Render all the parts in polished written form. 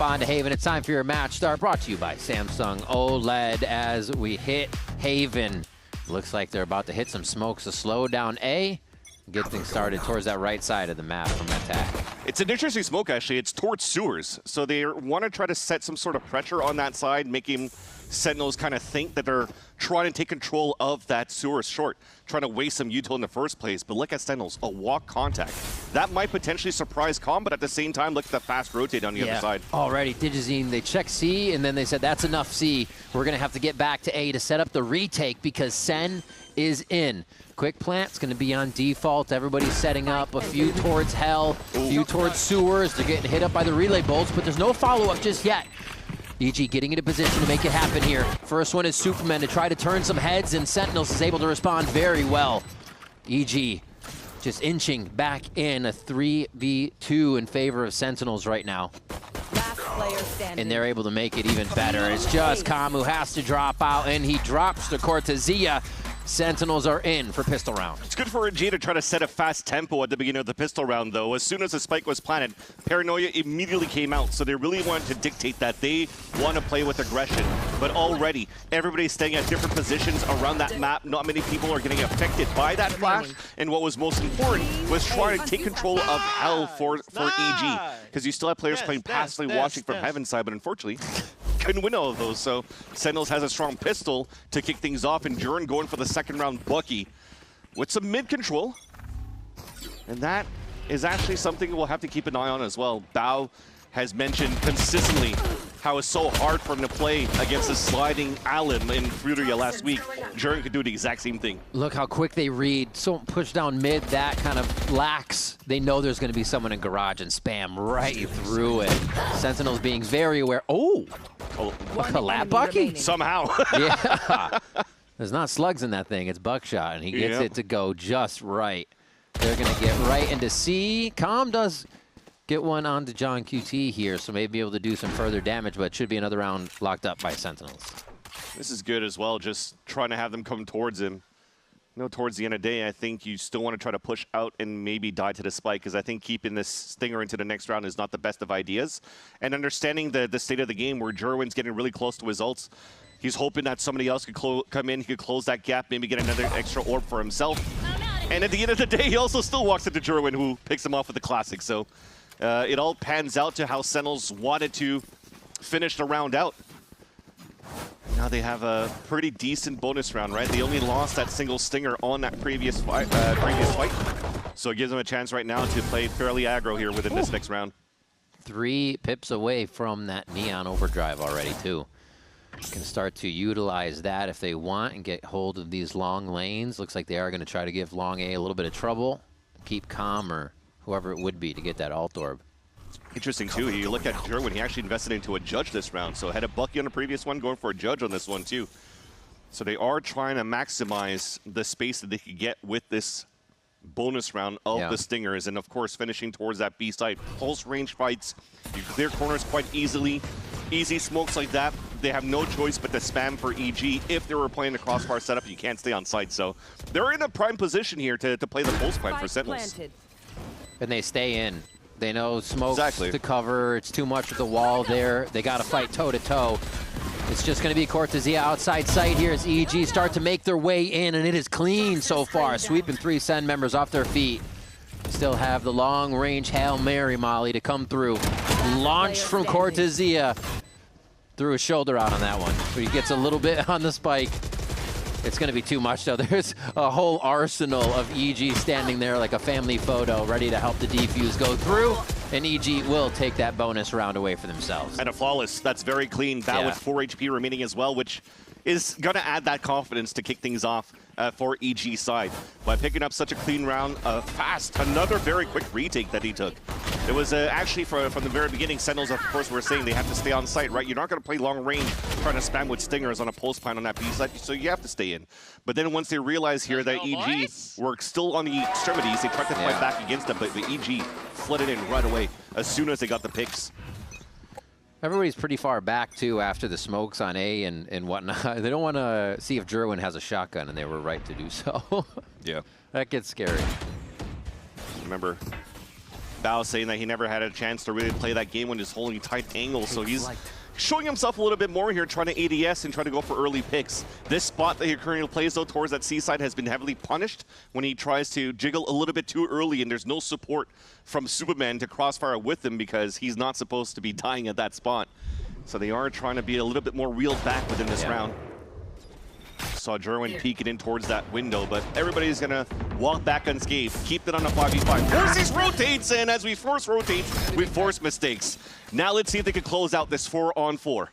On to Haven, it's time for your match start, brought to you by Samsung OLED as we hit Haven. Looks like they're about to hit some smokes to slow down A. Get things started towards that right side of the map from attack. It's an interesting smoke, actually. It's towards sewers. So they want to try to set some sort of pressure on that side, making Sentinels kind of think that they're trying to take control of that sewer short, trying to waste some util in the first place. But look at Sentinels, a walk contact. That might potentially surprise Com, but at the same time, look at the fast rotate on the other side. Already, Digizine, they checked C, and then they said, that's enough C. We're going to have to get back to A to set up the retake because SEN is in. Quick plant's going to be on default. Everybody's setting up a few towards hell, a few towards sewers. They're getting hit up by the relay bolts, but there's no follow-up just yet. EG getting into position to make it happen here. First one is Superman to try to turn some heads, and Sentinels is able to respond very well. EG just inching back in, a 3v2 in favor of Sentinels right now. And they're able to make it even better. It's just Com who has to drop out, and he drops to Cortezia. Sentinels are in for pistol round. It's good for G to try to set a fast tempo at the beginning of the pistol round, though. As soon as the spike was planted, Paranoia immediately came out, so they really wanted to dictate that they want to play with aggression. But already, everybody's staying at different positions around that map. Not many people are getting affected by that flash, and what was most important was trying to take control of hell for EG, because you still have players playing passively watching from Heaven's side, but unfortunately, couldn't win all of those. So Sentinels has a strong pistol to kick things off, and Jurin going for the second round Bucky with some mid control. And that is actually something we'll have to keep an eye on as well. Bao has mentioned consistently how it's so hard for him to play against the sliding Allen in Furia last week. Jurin could do the exact same thing. Look how quick they read. So push down mid, that kind of lax. They know there's going to be someone in garage and spam right through it. Sentinels being very aware. Oh, a collab Bucky? Somehow. Yeah. There's not slugs in that thing. It's buckshot, and he gets it to go just right. They're going to get right into C. Com does get one onto John QT here, so maybe be able to do some further damage, but it should be another round locked up by Sentinels. This is good as well, just trying to have them come towards him. You know, towards the end of the day, I think you still want to try to push out and maybe die to the spike, because I think keeping this Stinger into the next round is not the best of ideas. And understanding the state of the game where Jerwin's getting really close to his ults, he's hoping that somebody else could come in, he could close that gap, maybe get another extra orb for himself. And at the end of the day, he also still walks into Jerwin, who picks him off with the classic. So it all pans out to how Sentinels wanted to finish the round out. Now they have a pretty decent bonus round, right? They only lost that single Stinger on that previous fight. So it gives them a chance right now to play fairly aggro here within this next round. 3 pips away from that Neon Overdrive already, too. Can start to utilize that if they want and get hold of these long lanes. Looks like they are going to try to give long A a little bit of trouble. Keep Com or whoever it would be to get that alt orb. Interesting, too. You look at Jerwin, he actually invested into a Judge this round. So had a Bucky on the previous one, going for a Judge on this one, too. So they are trying to maximize the space that they could get with this bonus round of the Stingers. And, of course, finishing towards that B side. Pulse range fights. You clear corners quite easily. Easy smokes like that. They have no choice but to spam for EG. If they were playing the crossbar setup, you can't stay on site. So they're in a prime position here to play the pulse plan for Sentinels. And they stay in. They know smokes to cover. It's too much with the wall there. They got to fight toe-to-toe. It's just going to be Cortezia outside sight here as EG start to make their way in, and it is clean so far, sweeping 3 SEN members off their feet. Still have the long-range Hail Mary Molly to come through. Launched from Cortezia. Threw his shoulder out on that one. So he gets a little bit on the spike. It's going to be too much, though. There's a whole arsenal of EG standing there like a family photo, ready to help the defuse go through. And EG will take that bonus round away for themselves. And a flawless. That's very clean. Bao with 4 HP remaining as well, which is going to add that confidence to kick things off for EG side. By picking up such a clean round, fast, another very quick retake that he took. It was actually from the very beginning, Sentinels, of course, were saying they have to stay on site, right? You're not going to play long range trying to spam with Stingers on a pulse plan on that B side, so you have to stay in. But then once they realize here that EG were still on the extremities, they tried to fight back against them, but the EG flooded in right away as soon as they got the picks. Everybody's pretty far back, too, after the smokes on A and whatnot. They don't want to see if Jerwin has a shotgun, and they were right to do so. Yeah. That gets scary. Remember, Bao saying that he never had a chance to really play that game when he's holding tight angles, so he's showing himself a little bit more here, trying to ADS and trying to go for early picks. This spot that he currently plays, though, towards that seaside has been heavily punished when he tries to jiggle a little bit too early, and there's no support from Superman to crossfire with him because he's not supposed to be dying at that spot. So they are trying to be a little bit more reeled back within this round. Saw Jerwin peeking in towards that window, but everybody's going to walk back unscathed, keep it on a 5v5. Forces rotates, and as we force rotate, we force mistakes. Now let's see if they can close out this 4-on-4.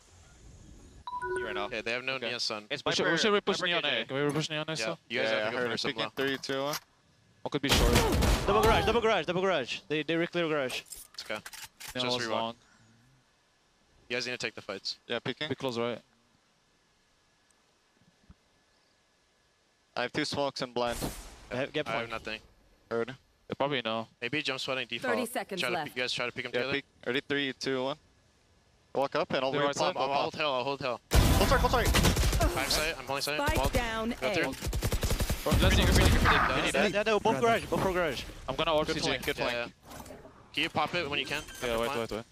Right now. Okay, they have no Nia Sun. We should we push Neon A? Can we push Neon A still? You guys have to go for Picking some 3, 2, 1. One could be short. Double garage, double garage, double garage. They re-clear garage. Let's go. Neon Just was rewind. long. You guys need to take the fights. Yeah, picking. Be close right. I have 2 smokes and blind. Get I have point. nothing. Heard. They probably know. Maybe jump sweating default. 30 seconds Try to, left. you guys try to pick them Yeah, together. peek. Ready? 3, 2, 1. Walk up and I'll They're wait right pop. side. I'll hold hell, I'll hold hell. Close right, close right. I'm sight, I'm holding sight. Spike Wall. down Go A. through. Let's No, both garage, both for garage. I'm gonna ult Good CG. flank, good Yeah, flank. yeah. Can you pop it when you can? Yeah, wait.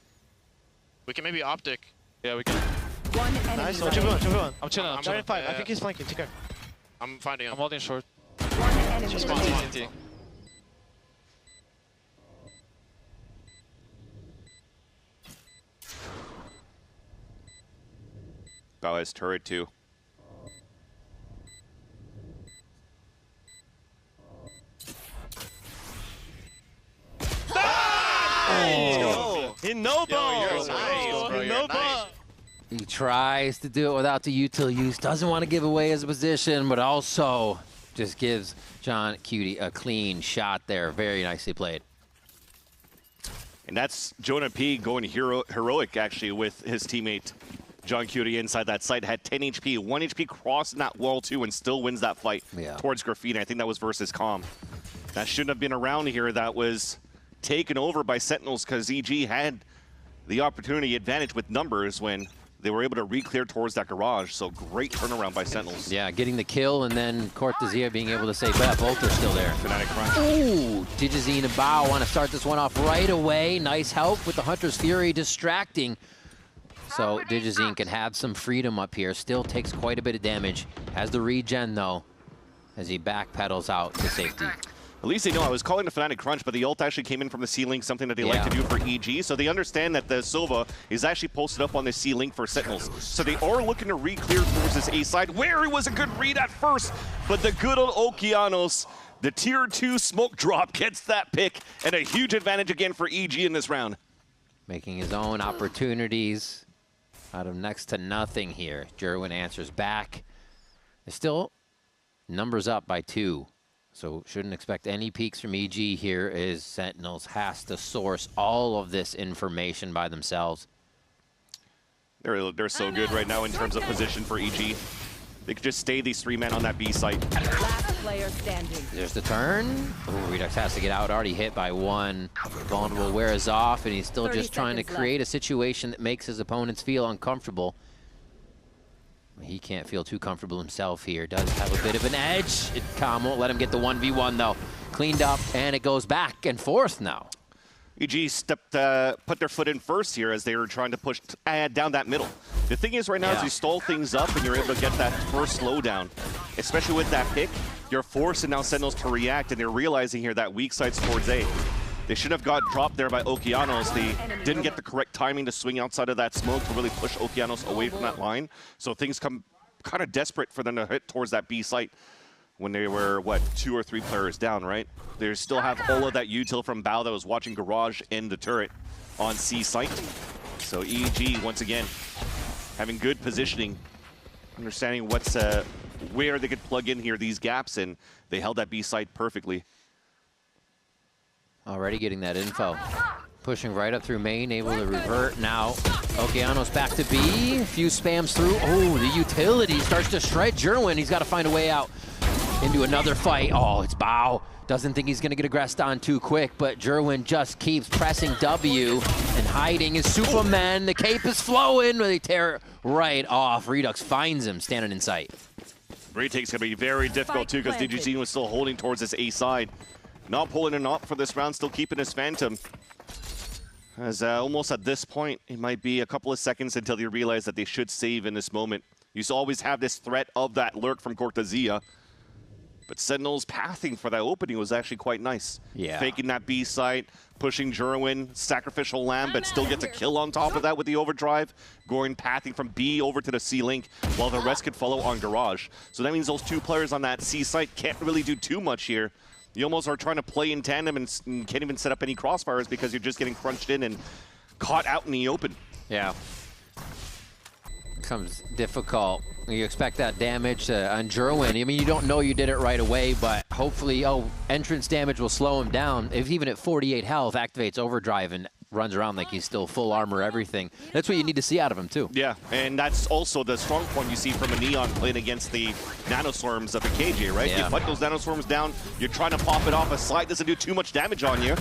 We can maybe optic. Yeah, we can. One enemy Nice, remaining. chill one. I'm chilling. I'm I'm chilling. Giant 5, I Yeah. think he's flanking, take care. I'm finding him. I'm holding short. One enemy Just remaining. spawn. TNT. Bao has turret too. He no balls. Nice, bro, you're nice. He tries to do it without the util use, doesn't want to give away his position, but also just gives John Cutie a clean shot there. Very nicely played. And that's Jonah P going heroic, actually, with his teammate John Cutie inside that site. Had 10 HP, 1 HP crossing that wall, too, and still wins that fight towards Graffiti. I think that was versus Calm. That shouldn't have been around here. That was taken over by Sentinels because EG had the opportunity advantage with numbers when they were able to re-clear towards that garage. So great turnaround by Sentinels. Yeah, getting the kill, and then Cortezia being able to say, but both are still there. Fnatic crunch. Ooh, Digizine and Bao want to start this one off right away. Nice help with the Hunter's Fury distracting. So Digizine can have some freedom up here. Still takes quite a bit of damage. Has the regen, though, as he backpedals out to safety. At least they know I was calling the Fnatic crunch, but the ult actually came in from the C-Link, something that they like to do for EG. So they understand that the Sova is actually posted up on the C-Link for Sentinels. So they are looking to re-clear towards this A side, where it was a good read at first, but the good old Okeanos, the tier 2 smoke drop, gets that pick, and a huge advantage again for EG in this round. Making his own opportunities out of next to nothing here. Jerwin answers back. They're still numbers up by 2. So shouldn't expect any peaks from EG here as Sentinels has to source all of this information by themselves. They're so good right now in terms of position for EG. They could just stay these 3 men on that B site. Last player standing. There's the turn. Ooh, Redux has to get out, already hit by 1. Vulnerable wears off, and he's still 30 just trying to seconds create a situation that makes his opponents feel uncomfortable. He can't feel too comfortable himself here. Does have a bit of an edge. Calm won't let him get the 1v1 though. Cleaned up, and it goes back and forth now. EG put their foot in first here as they were trying to push down that middle. The thing is right now is you stall things up and you're able to get that first slowdown. Especially with that pick, you're forcing now Sentinels to react, and they're realizing here that weak side's towards A. They should have got dropped there by Okeanos. They didn't get the correct timing to swing outside of that smoke to really push Okeanos away from that line. So things come kind of desperate for them to hit towards that B site when they were, what, 2 or 3 players down, right? They still have all of that util from Bao that was watching Garage and the turret on C site. So EG, once again, having good positioning, understanding what's where they could plug in here, these gaps, and they held that B site perfectly. Already getting that info. Pushing right up through main, able to revert now. Okeanos back to B, a few spams through. Oh, the utility starts to shred Jerwin. He's got to find a way out into another fight. Oh, it's Bao. Doesn't think he's going to get aggressed on too quick, but Jerwin just keeps pressing W and hiding his Superman. The cape is flowing. They tear it right off. Redux finds him standing in sight. Retake's going to be very difficult too because Digizine was still holding towards this A side. not pulling a knot for this round, still keeping his Phantom. As almost at this point, it might be a couple of seconds until you realize that they should save in this moment. You always have this threat of that lurk from Cortezia. But Sentinel's pathing for that opening was actually quite nice. Yeah. Faking that B site, pushing Jerwin, sacrificial lamb, but still gets a kill on top of that with the overdrive. Going pathing from B over to the C link, while the rest could follow on Garage. So that means those two players on that C site can't really do too much here. You almost are trying to play in tandem and can't even set up any crossfires because you're just getting crunched in and caught out in the open. Yeah. Becomes difficult. You expect that damage on Jerwin. I mean, you don't know you did it right away, but hopefully, entrance damage will slow him down. If even at 48 health, activates overdrive and runs around like he's still full armor, everything. That's what you need to see out of him, too. Yeah, and that's also the strong point you see from a Neon playing against the nanoswarms of a KJ, right? Yeah. You put those nanoswarms down, you're trying to pop it off, a slide doesn't do too much damage on you,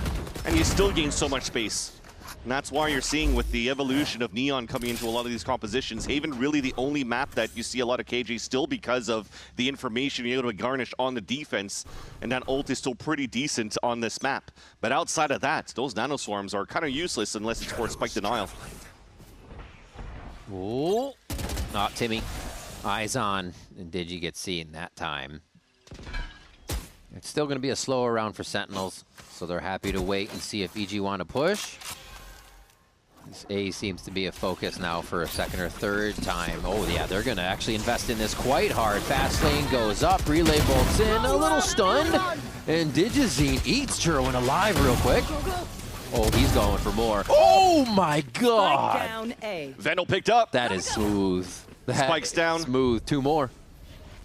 and you still gain so much space. And that's why you're seeing with the evolution of Neon coming into a lot of these compositions, Haven really the only map that you see a lot of KJ still because of the information you're able to garnish on the defense, and that ult is still pretty decent on this map. But outside of that, those nanoswarms are kind of useless unless it's for spike denial. Ooh. Oh, Timmy. Eyes on. And Digi gets seen that time. It's still going to be a slower round for Sentinels, so they're happy to wait and see if EG want to push. This A seems to be a focus now for a second or third time. Oh, yeah, they're going to actually invest in this quite hard. Fast lane goes up, relay bolts in, a little stunned, and Digizine eats Jerwin alive real quick. Oh, he's going for more. Oh, my God. Spike down A. Vandal picked up. That is smooth. That Spikes down. Smooth. Two more.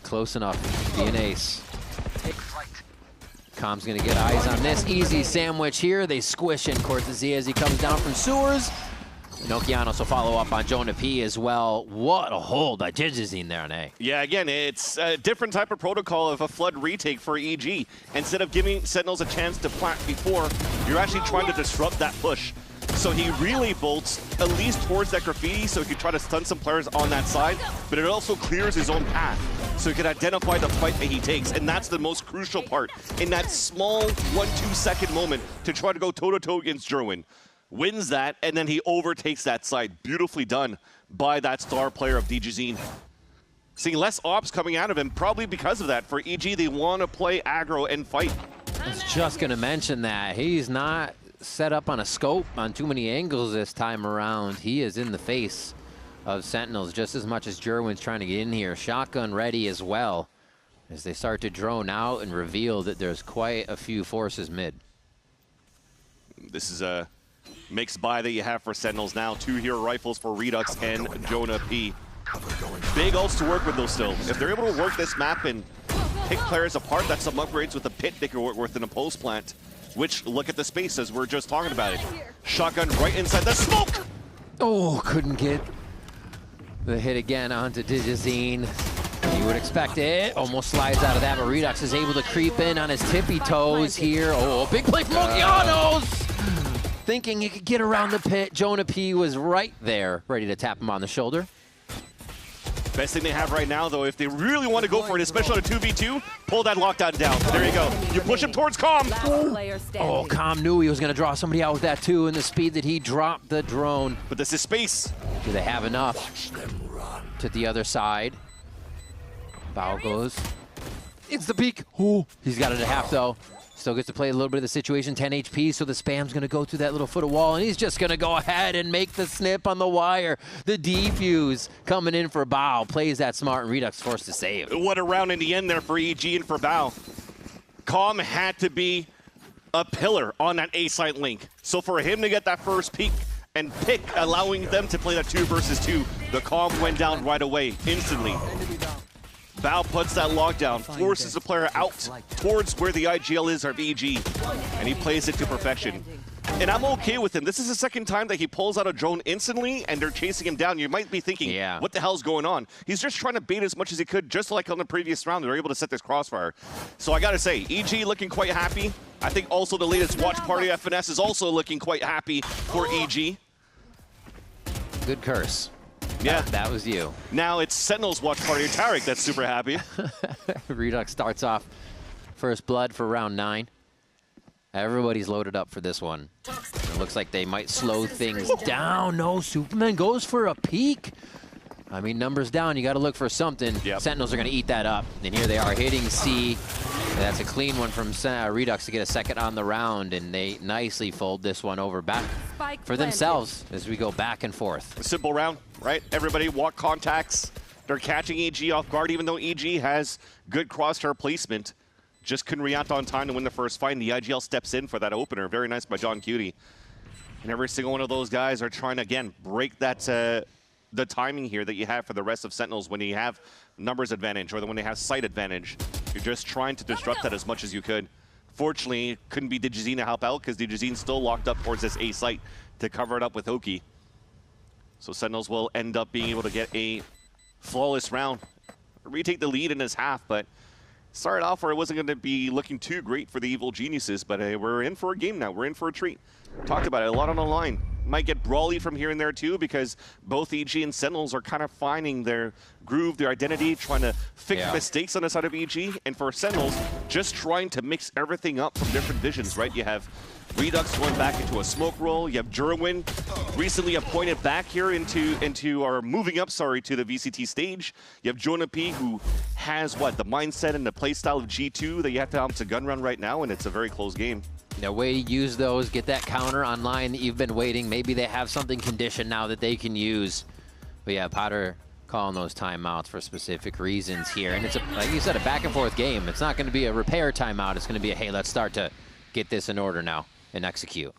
Close enough. Be an ace. Com's going to get eyes on this. Easy sandwich here. They squish in Cortezia as he comes down from sewers. Nokianos will follow up on Jonah P as well. What a hold by Digizine there on A. Yeah, again, it's a different type of protocol of a flood retake for EG. Instead of giving Sentinels a chance to plant before, you're actually trying to disrupt that push. So he relay bolts at least towards that graffiti so he can try to stun some players on that side, but it also clears his own path so he can identify the fight that he takes. And that's the most crucial part in that small 1-2 second moment to try to go toe-to-toe against Jerwin. Wins that, and then he overtakes that side. Beautifully done by that star player of Digizine. Seeing less ops coming out of him, probably because of that. For EG, they want to play aggro and fight. I was just going to mention that. He's not set up on a scope on too many angles this time around. He is in the face of Sentinels just as much as Jerwin's trying to get in here. Shotgun ready as well as they start to drone out and reveal that there's quite a few forces mid. This is a mixed buy that you have for Sentinels now. 2 hero rifles for Redux and Jonah P. Big ults to work with though still. If they're able to work this map and pick players apart, that's some upgrades with the pit they can work with in a post plant. Which, look at the space as we're just talking about it. Shotgun right inside the smoke! Oh, couldn't get the hit again onto Digizine. You would expect it. Almost slides out of that, but Redux is able to creep in on his tippy toes here. Oh, big play from Nokianos! Thinking he could get around the pit. Jonah P was right there, ready to tap him on the shoulder. Best thing they have right now, though, if they really want to go for it, especially on a 2v2, pull that lockdown down. There you go. You push him towards Com. Last player standing. Oh, Com knew he was going to draw somebody out with that too, and the speed that he dropped the drone. But this is space. Do they have enough to the other side? Bow goes. It's the peak. Oh, he's got it at half, though. Still gets to play a little bit of the situation, 10 HP, so the spam's going to go through that little foot of wall, and he's just going to go ahead and make the snip on the wire. The defuse coming in for Bao. Plays that smart, and Redux forced to save. What a round in the end there for EG and for Bao. Com had to be a pillar on that A-site link. So for him to get that first peek and pick, allowing them to play that 2 versus 2, the Com went down right away, instantly. Bao puts that lockdown, forces the player out towards where the IGL is of EG, and he plays it to perfection. And I'm okay with him. This is the second time that he pulls out a drone instantly, and they're chasing him down. You might be thinking, what the hell's going on? He's just trying to bait as much as he could, just like on the previous round. They're able to set this crossfire. So I gotta say, EG looking quite happy. I think also the latest watch party FNS is also looking quite happy for EG. Good curse. Yeah. That was you. Now it's Sentinel's watch party, Tarek, that's super happy. Redux starts off first blood for round 9. Everybody's loaded up for this one. It looks like they might slow things down. No, Superman goes for a peek. I mean, numbers down, you got to look for something. Yep. Sentinels are going to eat that up. And here they are hitting C. That's a clean one from Redux to get a second on the round, and they nicely fold this one over back Spike for themselves as we go back and forth. Simple round, right? Everybody walk contacts. They're catching EG off guard, even though EG has good crosshair placement. Just couldn't react on time to win the first fight, and the IGL steps in for that opener. Very nice by John Cutie. And every single one of those guys are trying to, again, break that the timing here that you have for the rest of Sentinels when you have numbers advantage or when they have sight advantage. You're just trying to disrupt that as much as you could. Fortunately, couldn't be Digizine to help out because Digizine's still locked up towards this A site to cover it up with Oki. So Sentinels will end up being able to get a flawless round. Retake the lead in this half, but started off where it wasn't going to be looking too great for the Evil Geniuses, but we're in for a game now. We're in for a treat. Talked about it a lot on the line. Might get brawly from here and there too because both EG and Sentinels are kind of finding their groove, their identity, trying to fix mistakes on the side of EG. And for Sentinels, just trying to mix everything up from different visions, right? You have Redux going back into a smoke roll. You have Jerwin recently appointed back here or moving up, sorry, to the VCT stage. You have Jonah P, who has what, the mindset and the playstyle of G2 that you have to balance a gun run right now, and it's a very close game. No way to use those, get that counter online that you've been waiting. Maybe they have something conditioned now that they can use. But yeah, Potter calling those timeouts for specific reasons here. And it's, like you said, a back and forth game. It's not going to be a repair timeout. It's going to be a, hey, let's start to get this in order now and execute.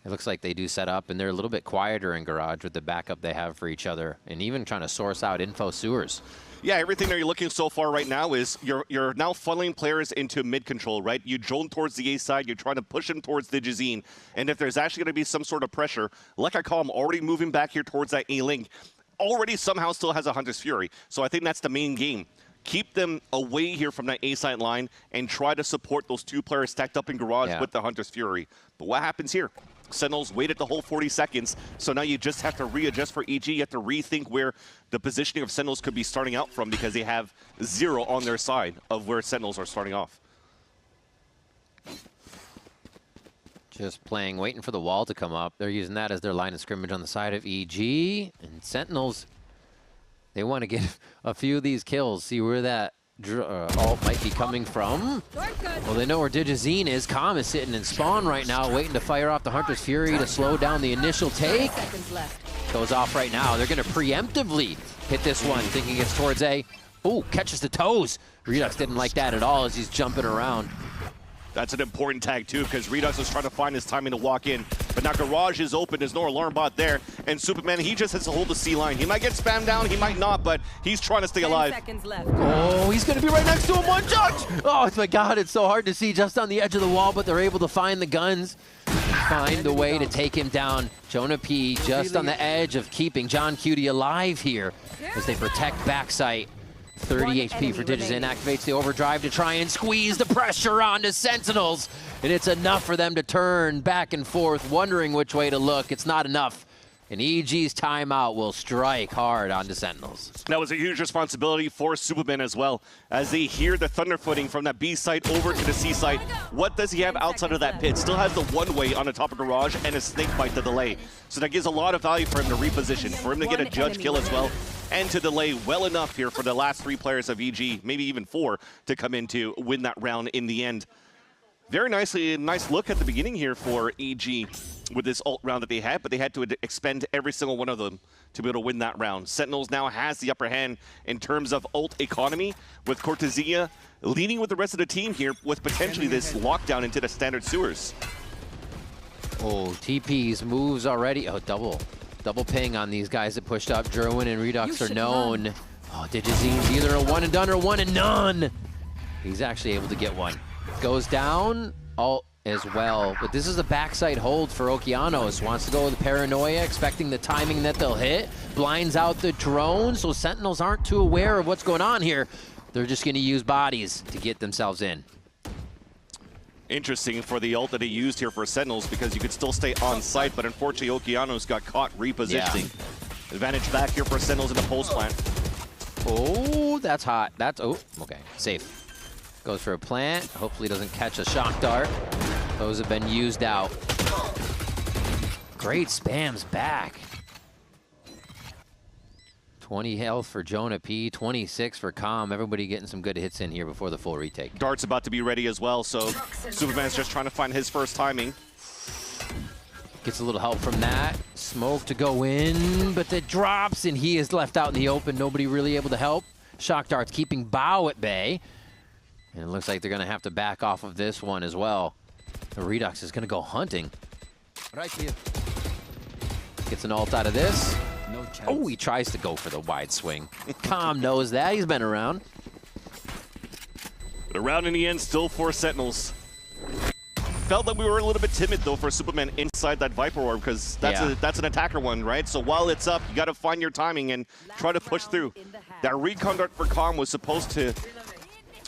It looks like they do set up, and they're a little bit quieter in Garage with the backup they have for each other, and even trying to source out info sewers. Yeah, everything that you're looking so far right now is you're now funneling players into mid control, right? You drone towards the A side, you're trying to push them towards the Digizine, and if there's actually going to be some sort of pressure, like I call him already moving back here towards that A link, already somehow still has a Hunter's Fury. So I think that's the main game. Keep them away here from that A side line and try to support those two players stacked up in Garage with the Hunter's Fury. But what happens here? Sentinels waited the whole 40 seconds, so now you just have to readjust for EG. You have to rethink where the positioning of Sentinels could be starting out from because they have 0 on their side of where Sentinels are starting off. Just playing, waiting for the wall to come up. They're using that as their line of scrimmage on the side of EG. And Sentinels, they want to get a few of these kills, see where that ult might be coming from. Well, they know where Digizine is. Calm is sitting in spawn right now, waiting to fire off the Hunter's Fury to slow down the initial take. Goes off right now. They're going to preemptively hit this one, thinking it's towards A. Ooh, catches the toes. Redux didn't like that at all as he's jumping around. That's an important tag, too, because Redux was trying to find his timing to walk in. But now Garage is open. There's no alarm bot there. And Superman, he just has to hold the C line. He might get spammed down. He might not, but he's trying to stay alive. 10 seconds left. Oh, he's going to be right next to him. One touch. Oh, my God. It's so hard to see just on the edge of the wall, but they're able to find the guns. Find a way to take him down. Jonah P just on the edge of keeping John Cutie alive here as they protect backside. 30 HP for Digizine, activates the overdrive to try and squeeze the pressure onto Sentinels. And it's enough for them to turn back and forth, wondering which way to look. It's not enough. And EG's timeout will strike hard onto Sentinels. That was a huge responsibility for Superman as well. As they hear the thunder footing from that B site over to the C site, what does he have outside of that pit? Still has the one-way on the top of Garage and a snake bite to delay. So that gives a lot of value for him to reposition, for him to get a judge kill as well, and to delay well enough here for the last 3 players of EG, maybe even 4, to come in to win that round in the end. Very nice look at the beginning here for EG with this ult round that they had, but they had to expend every single one of them to be able to win that round. Sentinels now has the upper hand in terms of ult economy, with Cortesia leading with the rest of the team here with potentially this lockdown into the standard sewers. Oh, TP's moves already. Oh, double ping on these guys that pushed up. Jerwin and Redux are known. Oh, Digizine's either a one and done or one and none. He's actually able to get one. Goes down, ult as well. But this is a backside hold for Okeanos. Wants to go with the paranoia, expecting the timing that they'll hit. Blinds out the drone, so Sentinels aren't too aware of what's going on here. They're just going to use bodies to get themselves in. Interesting for the ult that he used here for Sentinels because you could still stay on site, but unfortunately Okeanos got caught repositioning. Advantage back here for Sentinels in the pulse plant. Oh, that's hot. That's, oh, okay, safe. Goes for a plant. Hopefully doesn't catch a shock dart. Those have been used out. Great spams back. 20 health for Jonah P, 26 for Calm. Everybody getting some good hits in here before the full retake. Dart's about to be ready as well, so Superman's just trying to find his first timing. Gets a little help from that. Smoke to go in, but it drops, and he is left out in the open. Nobody really able to help. Shock Darts keeping Bao at bay. And it looks like they're going to have to back off of this one as well. The Redux is going to go hunting. Right here. Gets an ult out of this. No chance. Oh, he tries to go for the wide swing. Calm knows that. He's been around. But around in the end, still 4 Sentinels. Felt that we were a little bit timid, though, for Superman inside that Viper Orb, because that's an attacker one, right? So while it's up, you got to find your timing and try to push through. That recon dart for Calm was supposed to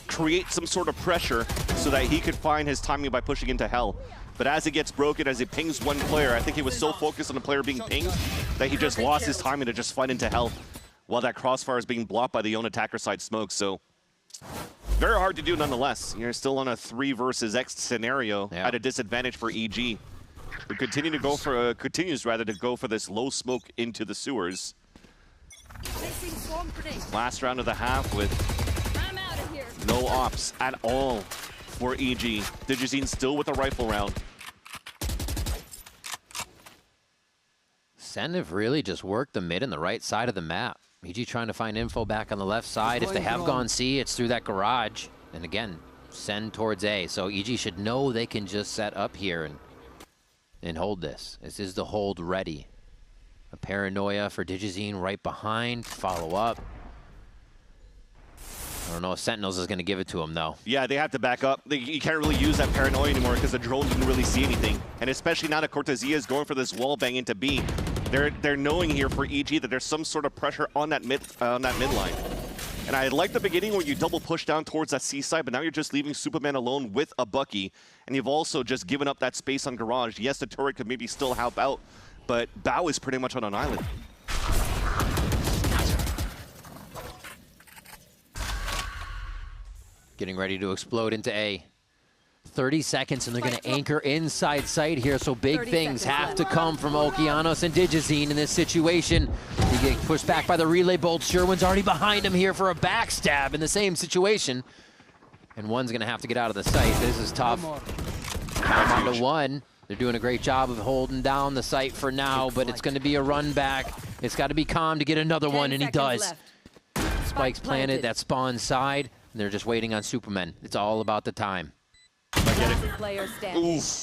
create some sort of pressure so that he could find his timing by pushing into Hell. But as it gets broken, as it pings one player, I think he was so focused on the player being pinged that he just lost his timing to just fight into Hell while that crossfire is being blocked by the own attacker side smoke. So very hard to do nonetheless. You're still on a 3 versus X scenario at a disadvantage for EG. Who continues to go for this low smoke into the sewers. Last round of the half with no ops at all for EG. Digizine still with a rifle round. SEN have really just worked the mid and the right side of the map. EG trying to find info back on the left side. If they have gone C, it's through that garage. And again, SEN towards A. So EG should know they can just set up here and hold this. This is the hold ready. A paranoia for Digizine right behind. Follow up. I don't know if Sentinels is going to give it to him, though. Yeah, they have to back up. You can't really use that paranoia anymore because the drone didn't really see anything. And especially now that Cortezia is going for this wall bang into B. They're knowing here for EG that there's some sort of pressure on that mid line. And I like the beginning where you double push down towards that C side, but now you're just leaving Superman alone with a Bucky. And you've also just given up that space on garage. Yes, the turret could maybe still help out, but Bao is pretty much on an island. Getting ready to explode into A. 30 seconds, and they're going to anchor inside sight here, so big things have to come from Okeanos and Digizine in this situation. He gets pushed back by the relay bolt. Sherwin's already behind him here for a backstab in the same situation. And one's going to have to get out of the sight. This is tough. Calm onto one. They're doing a great job of holding down the site for now, but it's going to be a run back. It's got to be Calm to get another one, and he does. Spike's planted, that spawn side, and they're just waiting on Supermen. It's all about the time.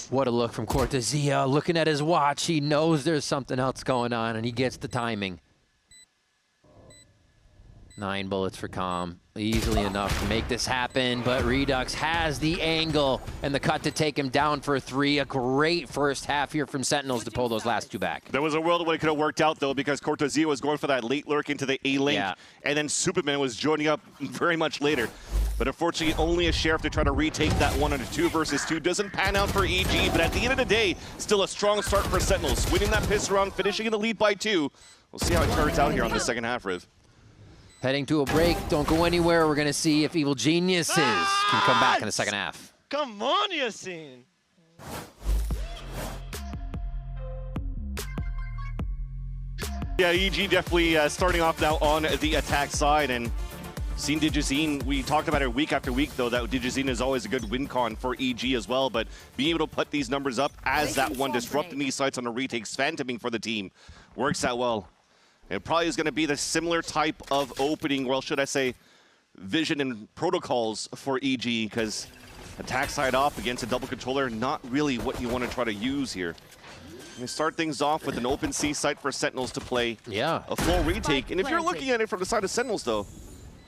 What a look from Cortezia. Looking at his watch, he knows there's something else going on, and he gets the timing. 9 bullets for Calm. Easily enough to make this happen, but Redux has the angle and the cut to take him down for 3. A great first half here from Sentinels to pull those last 2 back. There was a world where it could have worked out, though, because Cortezia was going for that late lurk into the A link, and then Superman was joining up very much later. But unfortunately, only a Sheriff to try to retake that 1 on a 2 versus 2 doesn't pan out for EG, but at the end of the day, still a strong start for Sentinels. Winning that pistol round, finishing in the lead by 2. We'll see how it turns out here on the second half, Riv. Heading to a break. Don't go anywhere. We're going to see if Evil Geniuses can come back in the second half. Come on, Yassine. Yeah, EG definitely starting off now on the attack side, and seeing Digizine, we talked about it week after week, though, that Digizine is always a good win con for EG as well, but being able to put these numbers up as that one disrupting these sites on the retakes, phantoming for the team, works out well. It probably is going to be the similar type of opening, well, should I say, vision and protocols for EG, because attack side off against a double controller, not really what you want to try to use here. You start things off with an open C site for Sentinels to play a full retake. And if you're looking at it from the side of Sentinels, though,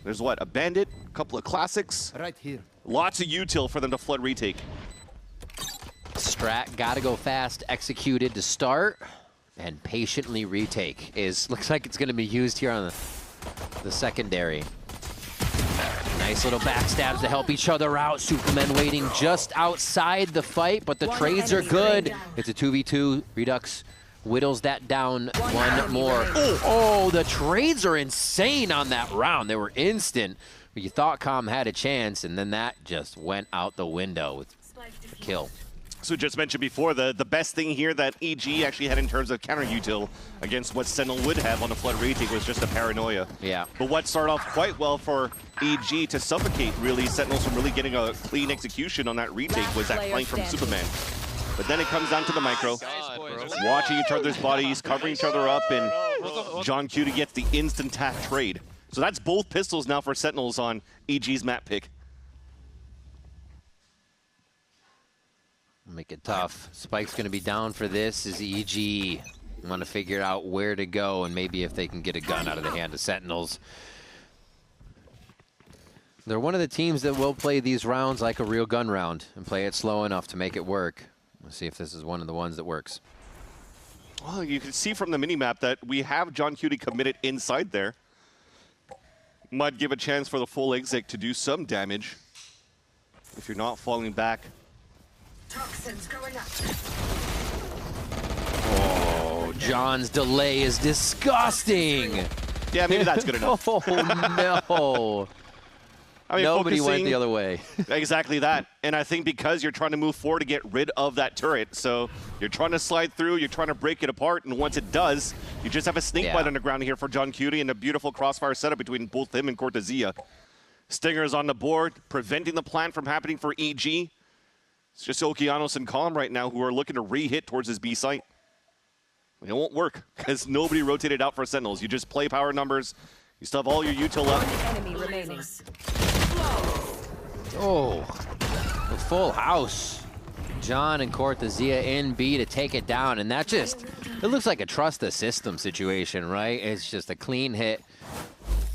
there's what? A Bandit, a couple of classics. Right here. Lots of util for them to flood retake. Strat, gotta go fast, executed to start, and patiently retake looks like it's gonna be used here on the secondary. Nice little backstabs to help each other out. Supermen waiting just outside the fight, but the trades are good. It's a 2v2. Redux whittles that down one more. Oh, the trades are insane on that round. They were instant. But you thought Calm had a chance, and then that just went out the window with a kill. So just mentioned before, the best thing here that EG actually had in terms of counter util against what Sentinel would have on a flood retake was just a paranoia. Yeah. But what started off quite well for EG to suffocate really Sentinels from really getting a clean execution on that retake was that flank from Superman. But then it comes down to the micro, watching each other's bodies, covering each other up, and John Cutie gets the instant tap trade. So that's both pistols now for Sentinels on EG's map pick. Make it tough. Spike's going to be down for this. Is EG want to figure out where to go and maybe if they can get a gun out of the hand of Sentinels. They're one of the teams that will play these rounds like a real gun round and play it slow enough to make it work. Let's see if this is one of the ones that works. Well, you can see from the minimap that we have John Cutie committed inside there. Might give a chance for the full exec to do some damage if you're not falling back. Toxins going up. Oh, John's delay is disgusting. Yeah, maybe that's good enough. Oh, no. I mean, Nobody went focusing- the other way. Exactly that. And I think because you're trying to move forward to get rid of that turret, so you're trying to slide through, you're trying to break it apart, and once it does, you just have a snake bite on the ground here for John Cutie and a beautiful crossfire setup between both him and Cortezia. Stingers on the board, preventing the plant from happening for EG. It's just Okeanos and Calm right now who are looking to re-hit towards his B site. It won't work because nobody rotated out for Sentinels. You just play power numbers. You still have all your util left. Enemy remaining. Oh, the full house. John and Cortezia in B to take it down, and that just, it looks like a trust the system situation, right? It's just a clean hit.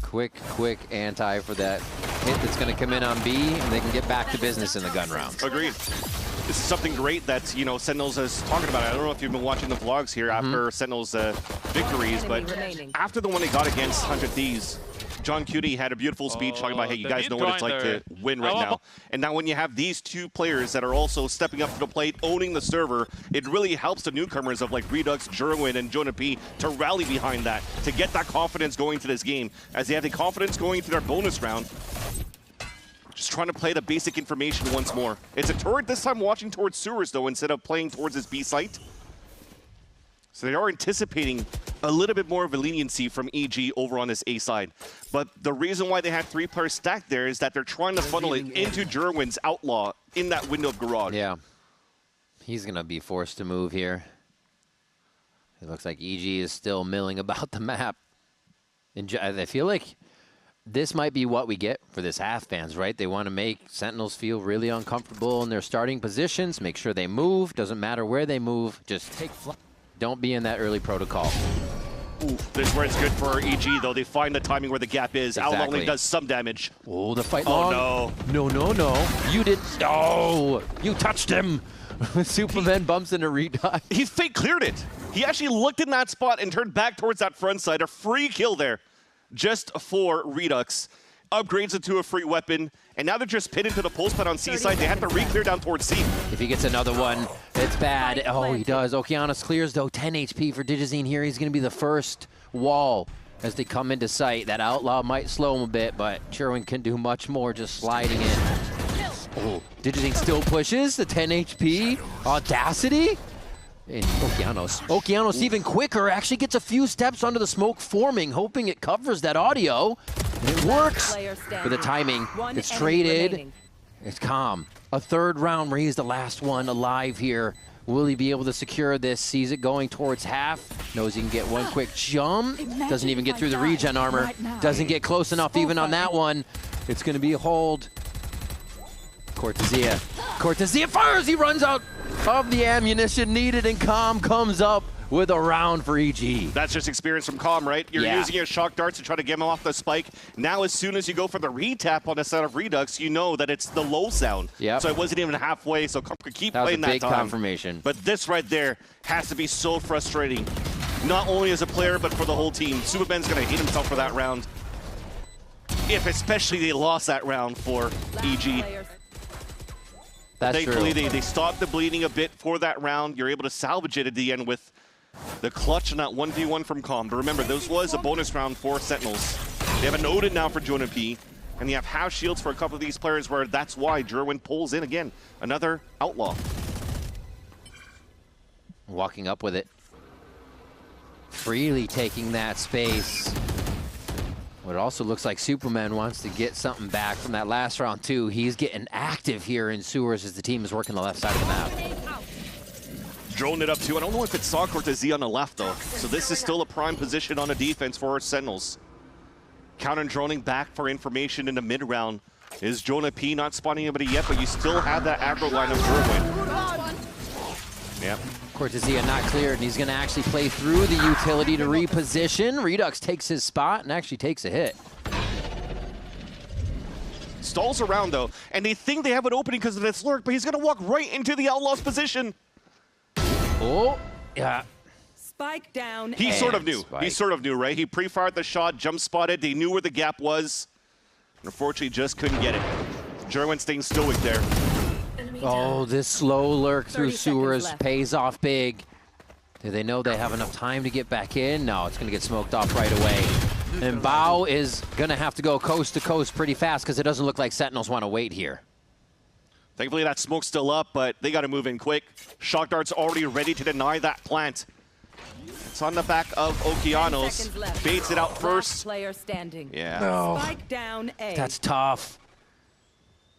Quick anti for that hit that's going to come in on B, and they can get back to business in the gun round. Agreed. This is something great that, you know, Sentinels is talking about. I don't know if you've been watching the vlogs here after Sentinels' victories, but after the one they got against 100 Thieves, John Cutie had a beautiful speech talking about, hey, you guys know what it's like to win right now. And now when you have these two players that are also stepping up to the plate, owning the server, it really helps the newcomers of like Redux, Jerwin, and Jonah P to rally behind that, to get that confidence going to this game. As they have the confidence going into their bonus round, just trying to play the basic information once more. It's a turret this time watching towards sewers, though, instead of playing towards his B site. So they are anticipating a little bit more of a leniency from EG over on this A side. But the reason why they have 3 players stacked there is that they're trying to funnel it into Jerwin's Outlaw in that window of garage. Yeah. He's going to be forced to move here. It looks like EG is still milling about the map. And I feel like this might be what we get for this half, fans, right? They want to make Sentinels feel really uncomfortable in their starting positions, make sure they move. Doesn't matter where they move, just take flight. Don't be in that early protocol. Ooh, this is where it's good for EG, though. They find the timing where the gap is. Exactly. Outlaw only does some damage. Oh, the fight Oh, long. no. No. You didn't. Oh, you touched him. Superman bumps into redie. He fake cleared it. He actually looked in that spot and turned back towards that front side. A free kill there just for Redux. Upgrades it to a free weapon, and now they're just pinned into the pulse pad on C side. They have to re-clear down towards C. If he gets another one, it's bad. Oh, he does. Okeanos clears, though. 10 HP for Digizine here. He's going to be the first wall as they come into sight. That Outlaw might slow him a bit, but Sherwin can do much more just sliding in. Oh, Digizine still pushes the 10 HP. Audacity. And Okeanos even quicker, actually gets a few steps under the smoke forming, hoping it covers that audio. And it works for the timing. It's traded. It's Calm. A third round where he's the last one alive here. Will he be able to secure this? Sees it going towards half. Knows he can get one quick jump. Doesn't even get through the regen armor. Doesn't get close enough even on that one. It's going to be a hold. Cortezia fires. He runs out of the ammunition needed, and Calm comes up with a round for EG. That's just experience from Calm, right? You're using your shock darts to try to get him off the spike. Now, as soon as you go for the re-tap on the side of Redux, you know that it's the low sound. Yep. So it wasn't even halfway, so Calm could keep That was playing a big that time. confirmation. But this right there has to be so frustrating. Not only as a player, but for the whole team. Superman's going to hate himself for that round. If especially they lost that round for EG. That's Thankfully, true. they stopped the bleeding a bit for that round. You're able to salvage it at the end with the clutch and that 1v1 from Calm. But remember, this was a bonus round for Sentinels. They have an Odin now for Jonah P. And they have half shields for a couple of these players where that's why Jerwin pulls in again. Another Outlaw. walking up with it. Freely taking that space. But it also looks like Superman wants to get something back from that last round too. He's getting active here in sewers as the team is working the left side of the map. Drone it up too. I don't know if it's Sock or Z on the left though. So this is still a prime position on a defense for our Sentinels. Counter droning back for information in the mid round. Is Jonah P not spawning anybody yet, but you still have that aggro line of Derwin. Yep. Cortezia not cleared, and he's going to actually play through the utility to reposition. Redux takes his spot and actually takes a hit. Stalls around though, and they think they have an opening because of this lurk, but he's going to walk right into the Outlaw's position. Oh, yeah. Spike down. He A. sort of knew. Spike. He sort of knew, right? He pre-fired the shot, jump spotted. They knew where the gap was. Unfortunately, just couldn't get it. Jerwin staying stoic there. Oh, this slow lurk 30 through seconds sewers left. pays off big. Do they know they have enough time to get back in? No, it's going to get smoked off right away. And Bao is going to have to go coast to coast pretty fast because it doesn't look like Sentinels want to wait here. Thankfully, that smoke's still up, but they got to move in quick. Shock Dart's already ready to deny that plant. It's on the back of 10 Okeanos. seconds left. Baits it out Last first. player standing. Yeah. No. Spike down A. That's tough.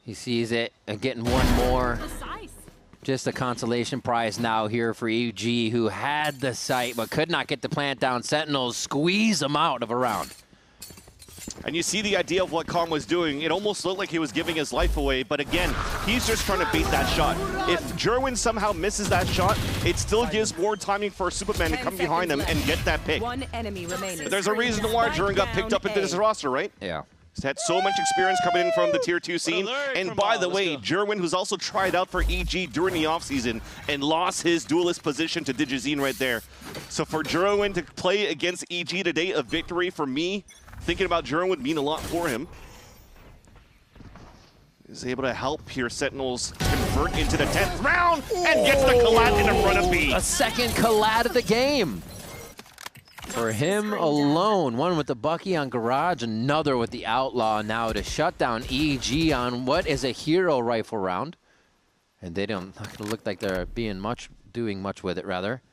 He sees it and getting one more. Just a consolation prize now here for EG, who had the sight but could not get the plant down. Sentinels squeeze them out of a round. And you see the idea of what Khan was doing. It almost looked like he was giving his life away, but again, he's just trying to bait that shot. If Jerwin somehow misses that shot, it still gives more timing for Superman to 10 come behind him seconds and get that pick. One enemy remaining. But there's a reason why Jerwin got picked up into this roster, right? Yeah. He's had so much experience coming in from the Tier 2 scene. alert And from by all. the Let's way, go. Jerwin, who's also tried out for EG during the offseason and lost his duelist position to Digizine right there. So for Jerwin to play against EG today, a victory for me, thinking about Jerwin would mean a lot for him. He's able to help here Sentinels convert into the 10th round and gets the collat in the front of B. A second collab of the game. For him alone, one with the Bucky on Garage, another with the Outlaw now to shut down EG on what is a hero rifle round. And they don't not gonna look like they're doing much with it rather.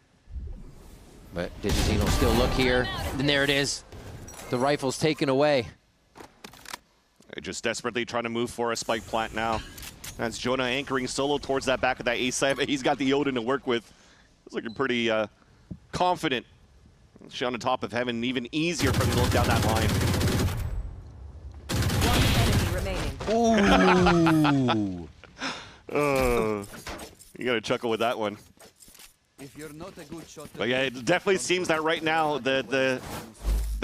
But Digizine will still look here. And there it is. The rifle's taken away. They're just desperately trying to move for a spike plant now. That's Jonah anchoring solo towards that back of that A side, but he's got the Odin to work with. He's looking pretty confident. She's on the top of heaven, even easier for him to look down that line. One enemy remaining. Ooh. You gotta chuckle with that one. If you're not a good shot, But yeah, it definitely seems that right now the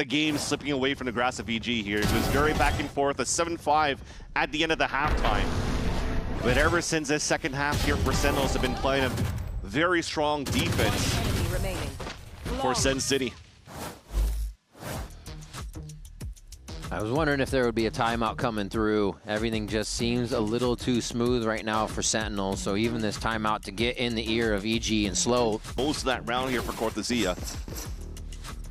game's slipping away from the grass of EG here. It was very back and forth, a 7-5 at the end of the halftime. But ever since this second half here for Sentinels have been playing a very strong defense Enemy remaining. for Sen City. I was wondering if there would be a timeout coming through. Everything just seems a little too smooth right now for Sentinels, so even this timeout to get in the ear of EG and slow. Most of that round here for Cortezia.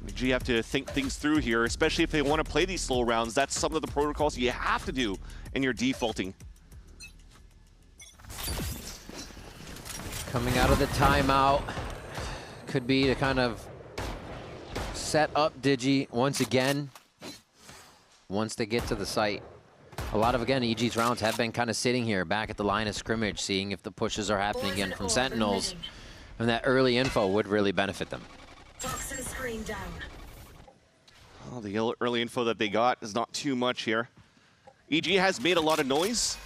EG have to think things through here, especially if they want to play these slow rounds. That's some of the protocols you have to do in your defaulting. Coming out of the timeout, could be to kind of set up Digi once again, once they get to the site. A lot of, again, EG's rounds have been kind of sitting here back at the line of scrimmage, seeing if the pushes are happening again from Sentinels, and that early info would really benefit them. Toxin screen down. Well, the early info that they got is not too much here. EG has made a lot of noise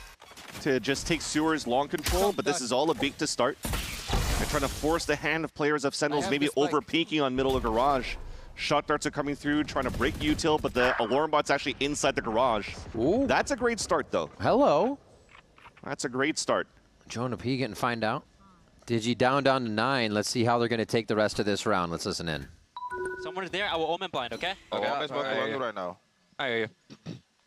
to just take Sewers long control, but this is all a bait to start. They're trying to force the hand of players of Sentinels, maybe over peeking on middle of garage. Shot darts are coming through, trying to break util, but the alarm bot's actually inside the garage. Ooh. That's a great start, though. Hello. That's a great start. Jonah P getting find out. Digi down to 9. Let's see how they're going to take the rest of this round. Let's listen in. Someone is there. I will omen blind, okay? Okay, Okay. I'm just walking right now. I hear you.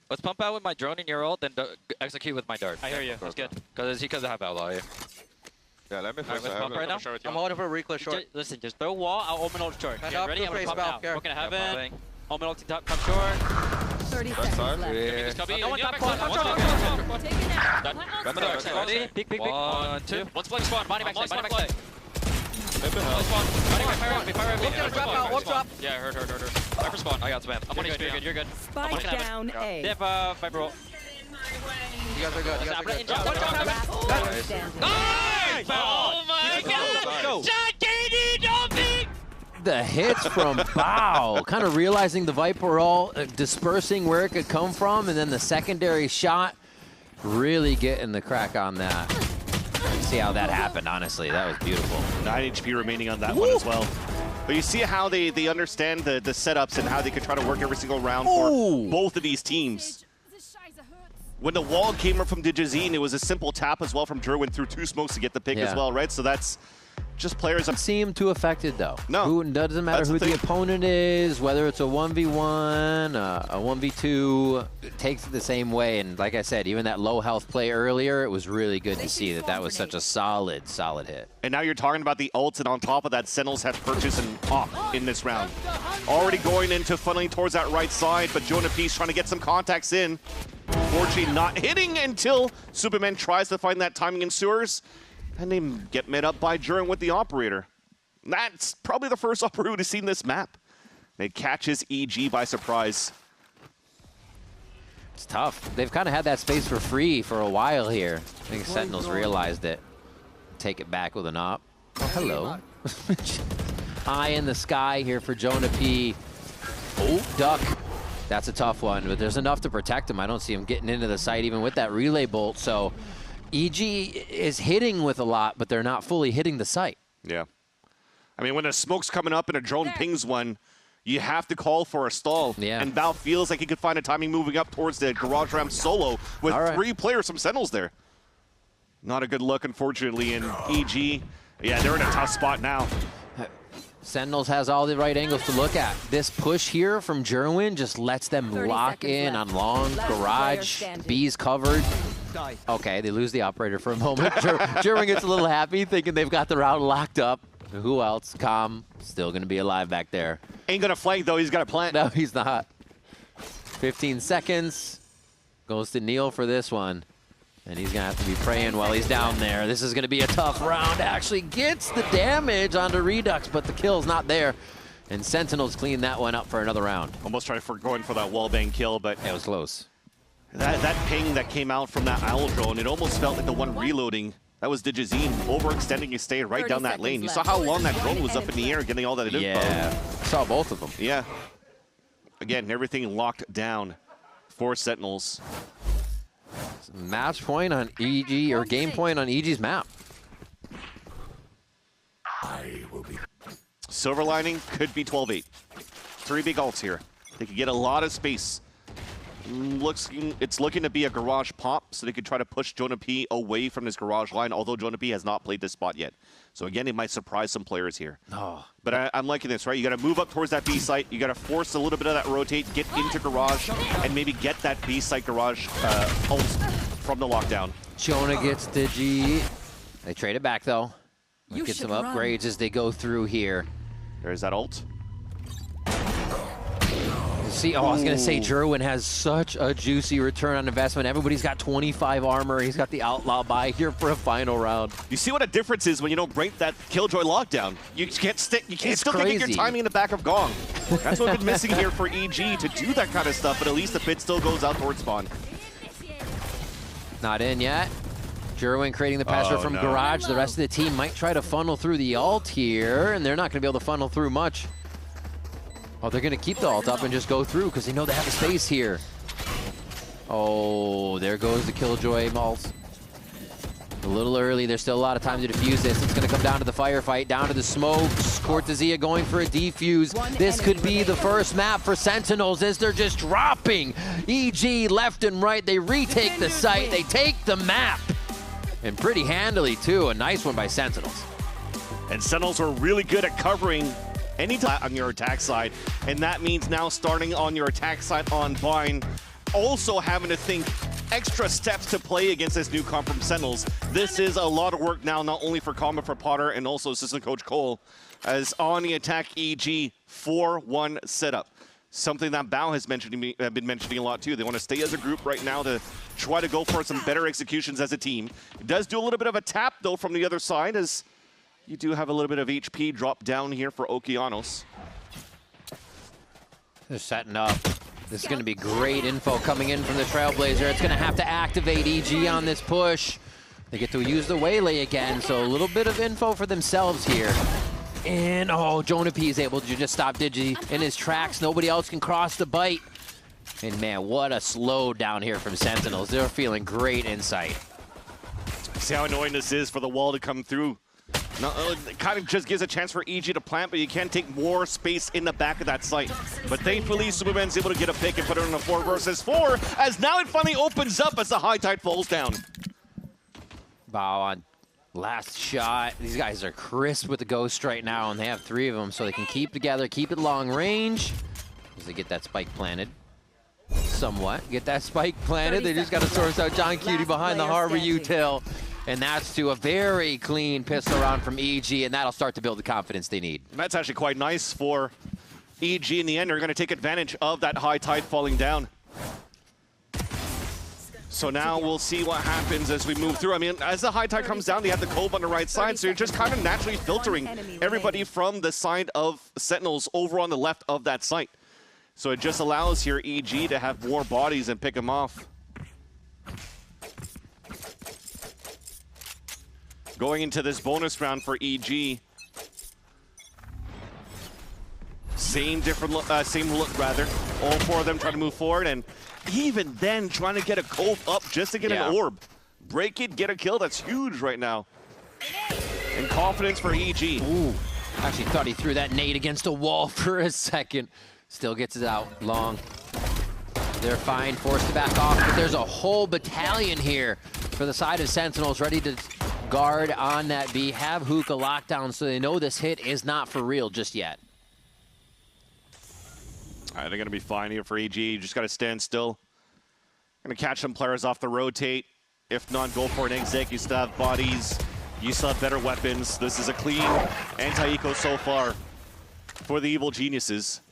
Let's pump out with my drone in your ult, then execute with my dart. I hear you. That's good. Because I have outlaw here. Yeah, let me Alright, fix let's it. pump right now. I'm holding for a reckless short. Listen, just throw wall. I'll omen ult short. Head Get up, ready? two I'm gonna face pump valve, now. care. We're gonna have Yeah, it. Omen ult top short. 30 That seconds side? left. Yeah. No one top Come on, short. come on, One come on, short. Take it out. Done. Got the Ready? Peek, peek, peek. 1, 2. One split spawn. Body backside. Body backside. One drop. Yeah, hurt. Viper spawn. I got spam. I'm on HP. You're good. Spike down A. They have Viper ult. You guys are good. You guys are good. Last player standing. Nice! Oh my god! The hits from Bao, kind of realizing the Viper all dispersing where it could come from, and then the secondary shot really getting the crack on that. See how that happened, honestly. That was beautiful. 9 HP remaining on that one as well. But you see how they understand the setups and how they could try to work every single round for both of these teams. When the wall came up from Digizine, it was a simple tap as well from Derwin through 2 smokes to get the pick as well, right? So that's just players. Doesn't seem too affected, though. No. It doesn't matter who the opponent is, whether it's a 1v1, a 1v2, it takes it the same way. And like I said, even that low health play earlier, it was really good to see that that was such a solid hit. And now you're talking about the ults, and on top of that, Sentinels have purchased and pop in this round. Already going into funneling towards that right side, but Jonah Peace trying to get some contacts in. Unfortunately, not hitting until Superman tries to find that timing in sewers. And they get met up by Jurin with the operator. That's probably the first operator who's seen this map. It catches EG by surprise. It's tough. They've kind of had that space for free for a while here. I think Sentinels realized it. Take it back with an op. Oh, hello. Eye in the sky here for Jonah P. Oh, duck. That's a tough one, but there's enough to protect him. I don't see him getting into the site even with that relay bolt, so EG is hitting with a lot, but they're not fully hitting the site. Yeah. I mean, when the smoke's coming up and a drone pings one, you have to call for a stall. Yeah. And Bao feels like he could find a timing moving up towards the garage ramp solo with 3 players from Sentinels there. Not a good look, unfortunately, in EG. Yeah, they're in a tough spot now. Sentinels has all the right angles to look at. This push here from Jerwin just lets them lock in on long, garage, B's covered. Okay, they lose the operator for a moment. Jerwin gets a little happy, thinking they've got the route locked up. Who else? Calm, still going to be alive back there. Ain't going to flank, though. He's got to plant. No, he's not. 15 seconds. Goes to Neil for this one. And he's going to have to be praying while he's down there. This is going to be a tough round. Actually gets the damage onto Redux, but the kill's not there. And Sentinels clean that one up for another round. Almost tried for going for that wallbang kill, but it was close. That ping that came out from that owl drone, it almost felt like the one reloading. That was Digizine overextending his stay right down that lane. You saw how long that drone was up in the air getting all that info. Yeah, I saw both of them. Yeah. Again, everything locked down for Sentinels. Match point on EG, or game point on EG's map. Silver lining could be 12-8. 3 big ults here. They could get a lot of space. It's looking to be a garage pop, so they could try to push Jonah P away from this garage line, although Jonah P has not played this spot yet. So again, it might surprise some players here. Oh. But I'm liking this, right? You got to move up towards that B site. You got to force a little bit of that rotate, get into garage, and maybe get that B site garage ult from the lockdown. Jonah gets Digi. They trade it back, though. Get some upgrades as they go through here. There's that ult. See, I was going to say, Jerwin has such a juicy return on investment. Everybody's got 25 armor. He's got the outlaw buy here for a final round. You see what a difference is when you don't break that Killjoy lockdown. You can't stick. You can't still get your timing in the back of Gong. That's what we've been missing here for EG to do that kind of stuff, but at least the pit still goes out towards spawn. Not in yet. Jerwin creating the pressure from garage. The rest of the team might try to funnel through the ult here, and they're not going to be able to funnel through much. Oh, they're going to keep the ult up and just go through because they know they have a space here. Oh, there goes the Killjoy ult. A little early. There's still a lot of time to defuse this. It's going to come down to the firefight, down to the smokes. Cortezia going for a defuse. This could be the first map for Sentinels as they're just dropping EG left and right. They retake the site. They take the map. And pretty handily, too. A nice one by Sentinels. And Sentinels are really good at covering anytime on your attack side, and that means now starting on your attack side on Vine, also having to think extra steps to play against this new comp from Sentinels. This is a lot of work now, not only for Common, for Potter, and also assistant coach Cole, as on the attack EG 4-1 setup. Something that Bao has been mentioning a lot too. They want to stay as a group right now to try to go for some better executions as a team. It does do a little bit of a tap though from the other side as You do have a little bit of HP drop down here for Okeanos. They're setting up. This is going to be great info coming in from the Trailblazer. It's going to have to activate EG on this push. They get to use the Waylay again, so a little bit of info for themselves here. And, oh, Jonapi is able to just stop Digi in his tracks. Nobody else can cross the bite. And, man, what a slow down here from Sentinels. They're feeling great insight. See how annoying this is for the wall to come through. No, it kind of just gives a chance for EG to plant, but you can take more space in the back of that site. But thankfully, Superman's able to get a pick and put it on a 4 versus 4, as now it finally opens up as the high tide falls down. Wow, on last shot. These guys are crisp with the Ghost right now, and they have 3 of them, so they can keep together, keep it long range. As they get that spike planted. Somewhat. Get that spike planted. They just got to source out John Cutie behind the Harbor Util. And that's to a very clean pistol round from EG, and that'll start to build the confidence they need. That's actually quite nice for EG in the end. They're going to take advantage of that high tide falling down. So now we'll see what happens as we move through. I mean, as the high tide comes down, they have the Cove on the right side, so you're just kind of naturally filtering everybody from the side of Sentinels over on the left of that site. So it just allows here EG to have more bodies and pick them off. Going into this bonus round for EG. Same look rather. All 4 of them trying to move forward, and even then trying to get a Cove up just to get an orb. Break it, get a kill. That's huge right now. And confidence for EG. Ooh, actually thought he threw that nade against a wall for a second. Still gets it out long. They're fine, forced to back off, but there's a whole battalion here for the side of Sentinels ready to guard on that B, have Hookah locked down so they know this hit is not for real just yet. All right, they're going to be fine here for EG. You just got to stand still. Going to catch some players off the rotate. If not, go for an exec. You still have bodies. You still have better weapons. This is a clean anti-eco so far for the Evil Geniuses.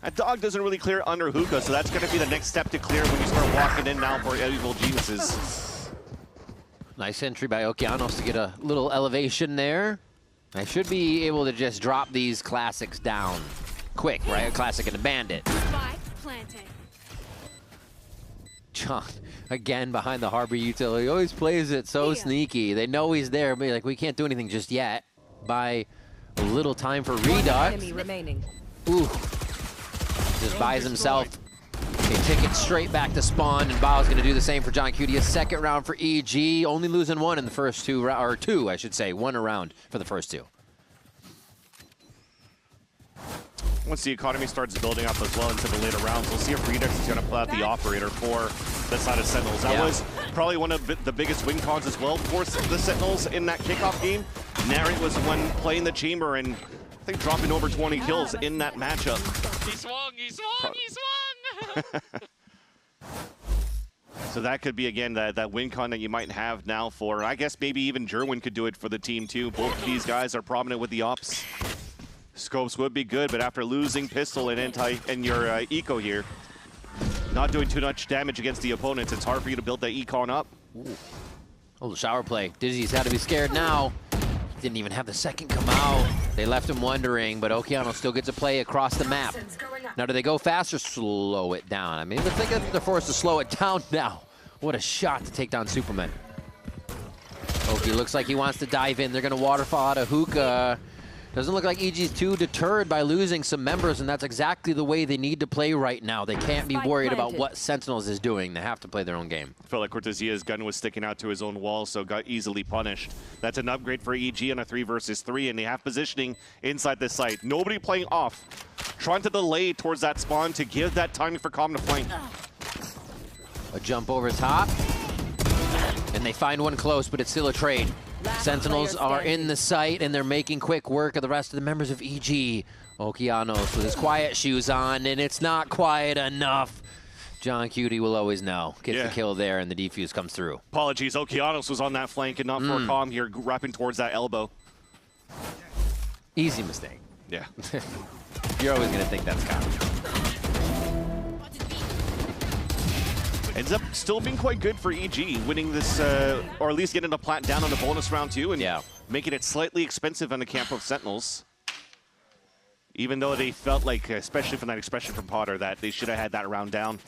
That dog doesn't really clear under Hookah, so that's going to be the next step to clear when you start walking in now for Evil Geniuses. Nice entry by Okeanos to get a little elevation there. I should be able to just drop these classics down quick, right? A classic and a bandit. Spike planted. John, again, behind the Harbor Util. He always plays it so sneaky. They know he's there, but like, we can't do anything just yet. Buy a little time for Redux. Enemy remaining. Ooh. Just buys himself a ticket straight back to spawn, and Bao's going to do the same for John Cutie. A second round for EG, only losing 1 in the first 2, or 2, I should say. 1 around for the first 2. Once the economy starts building up as well into the later rounds, we'll see if Redux is going to pull out the operator for the side of Sentinels. That was probably one of the biggest win cons as well for the Sentinels in that kickoff game. Nary was the one playing the chamber and I think dropping over 20 kills in that matchup. He swung, he swung, he swung! So that could be, again, that win con that you might have now for, I guess maybe even Jerwin could do it for the team too. Both of these guys are prominent with the ops. Scopes would be good, but after losing pistol and your eco here, not doing too much damage against the opponents, it's hard for you to build that econ up. Ooh. Oh, the shower play. Dizzy's had to be scared now. Didn't even have the second come out. They left him wondering, but Okeanos still gets a play across the map. Now, do they go fast or slow it down? I mean, I think they're forced to slow it down now. What a shot to take down Superman. Oki looks like he wants to dive in. They're going to waterfall out of Hookah. Doesn't look like EG's too deterred by losing some members, and that's exactly the way they need to play right now. They can't be worried about what Sentinels is doing. They have to play their own game. I felt like Cortesia's gun was sticking out to his own wall, so got easily punished. That's an upgrade for EG on a 3 versus 3, and they have positioning inside this site. Nobody playing off. Trying to delay towards that spawn to give that timing for Calm to flank. A jump over top, and they find one close, but it's still a trade. Sentinels are in the site, and they're making quick work of the rest of the members of EG. Okeanos with his quiet shoes on, and it's not quiet enough. John Cutie will always know. Gets the kill there, and the defuse comes through. Apologies, Okeanos was on that flank and not for Calm here, wrapping towards that elbow. Easy mistake. Yeah. You're always going to think that's coming. Ends up still being quite good for EG, winning this, or at least getting a plant down on the bonus round too. And making it slightly expensive on the camp of Sentinels. Even though they felt like, especially from that expression from Potter, that they should have had that round down.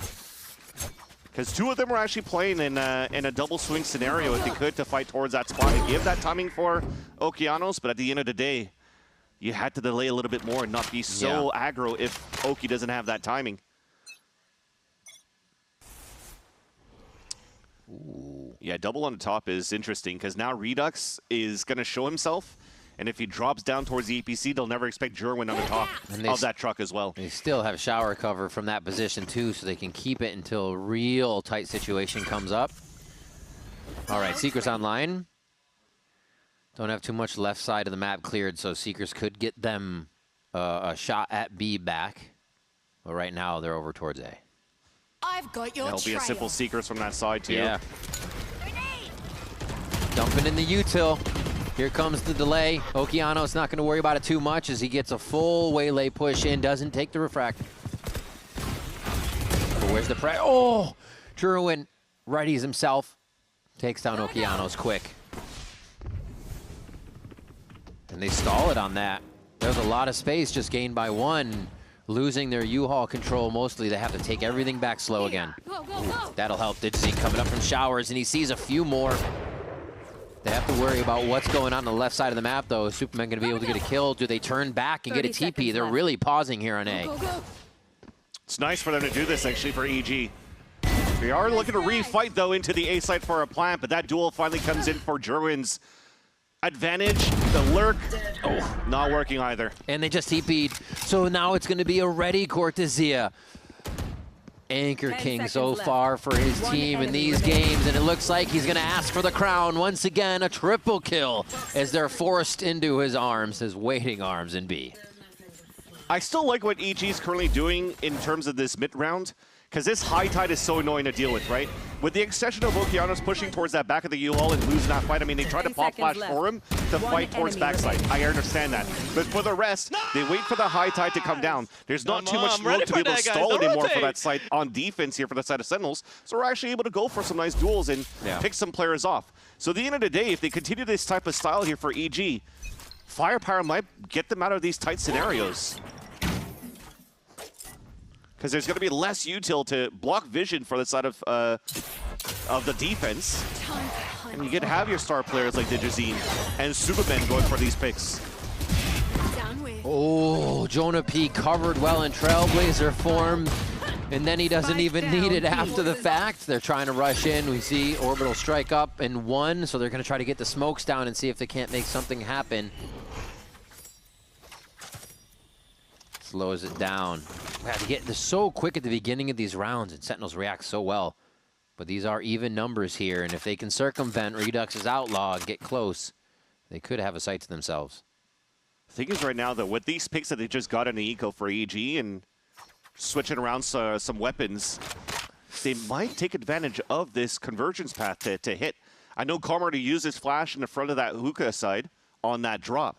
Because two of them were actually playing in a double swing scenario if they could to fight towards that spot and give that timing for Okeanos, but at the end of the day, you had to delay a little bit more and not be so aggro if Oki doesn't have that timing. Ooh. Yeah, double on the top is interesting because now Redux is going to show himself, and if he drops down towards the APC, they'll never expect Jerwin on the top of that truck as well. They still have shower cover from that position too, so they can keep it until a real tight situation comes up. All right, Seekers online. Don't have too much left side of the map cleared, so Seekers could get them a shot at B back. But right now, they're over towards A. I've got your There'll be a simple Seekers from that side, too. Yeah. Dumping in the util. Here comes the delay. Okeanos not going to worry about it too much as he gets a full waylay push in, doesn't take the refract. But where's the pressure? Oh! Jerwin readies himself. Takes down Okeanos quick. And they stall it on that. There's a lot of space just gained by one. Losing their U-Haul control mostly. They have to take everything back slow again. That'll help Digizine coming up from showers, and he sees a few more. They have to worry about what's going on the left side of the map, though. Is Superman going to be able to get a kill? Do they turn back and get a TP? They're really pausing here on A. It's nice for them to do this, actually, for EG. We are looking to refight, though, into the A site for a plant, but that duel finally comes in for Jerwin's advantage. The lurk, not working either. And they just TP'd. So now it's going to be a ready Cortezia. Anchor King so far for his team in these games, and it looks like he's going to ask for the crown once again. A triple kill as they're forced into his arms, his waiting arms in B. I still like what EG is currently doing in terms of this mid-round, because this high tide is so annoying to deal with, right? With the exception of Okeanos pushing towards that back of the U-Haul and losing that fight, I mean, they try to pop flash for him to fight towards backside. I understand that. But for the rest, they wait for the high tide to come down. There's not too much room to be able to stall anymore for that side on defense here for the side of Sentinels. So we're actually able to go for some nice duels and pick some players off. So at the end of the day, if they continue this type of style here for EG, firepower might get them out of these tight scenarios. Because there's going to be less util to block vision for the side of the defense. And you get to have your star players like Digizine and Superman going for these picks. Oh, Jonah P covered well in Trailblazer form. And then he doesn't even need it after the fact. They're trying to rush in. We see Orbital strike up and one, so they're going to try to get the smokes down and see if they can't make something happen. Slows it down. We have to get this so quick at the beginning of these rounds, and Sentinels react so well. But these are even numbers here, and if they can circumvent Redux's outlaw and get close, they could have a sight to themselves. The thing is right now, though, with these picks that they just got in the eco for EG and switching around some weapons, they might take advantage of this convergence path to hit. I know Karma to use his flash in the front of that hookah side on that drop.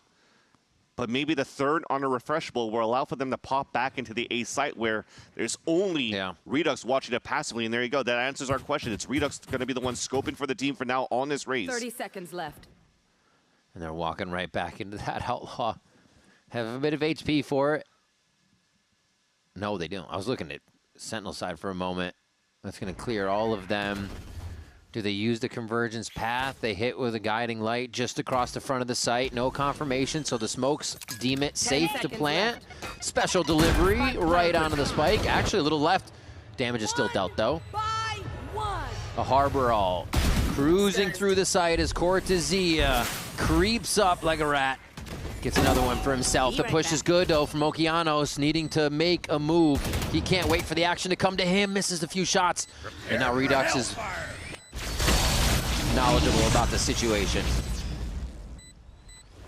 But maybe the third on a refreshable will allow for them to pop back into the A site where there's only Redux watching it passively. And there you go. That answers our question. It's Redux going to be the one scoping for the team for now on this race. 30 seconds left. And they're walking right back into that outlaw. Have a bit of HP for it. No, they don't. I was looking at Sentinel side for a moment. That's going to clear all of them. Do they use the convergence path? They hit with a guiding light just across the front of the site. No confirmation, so the smokes deem it safe to plant. Special delivery right onto the spike. Actually, a little left. Damage is still dealt, though. A Harbor all. Cruising through the site as Cortezia creeps up like a rat. Gets another one for himself. The push is good, though, from Okeanos, needing to make a move. He can't wait for the action to come to him. Misses a few shots. And now Redux is knowledgeable about the situation.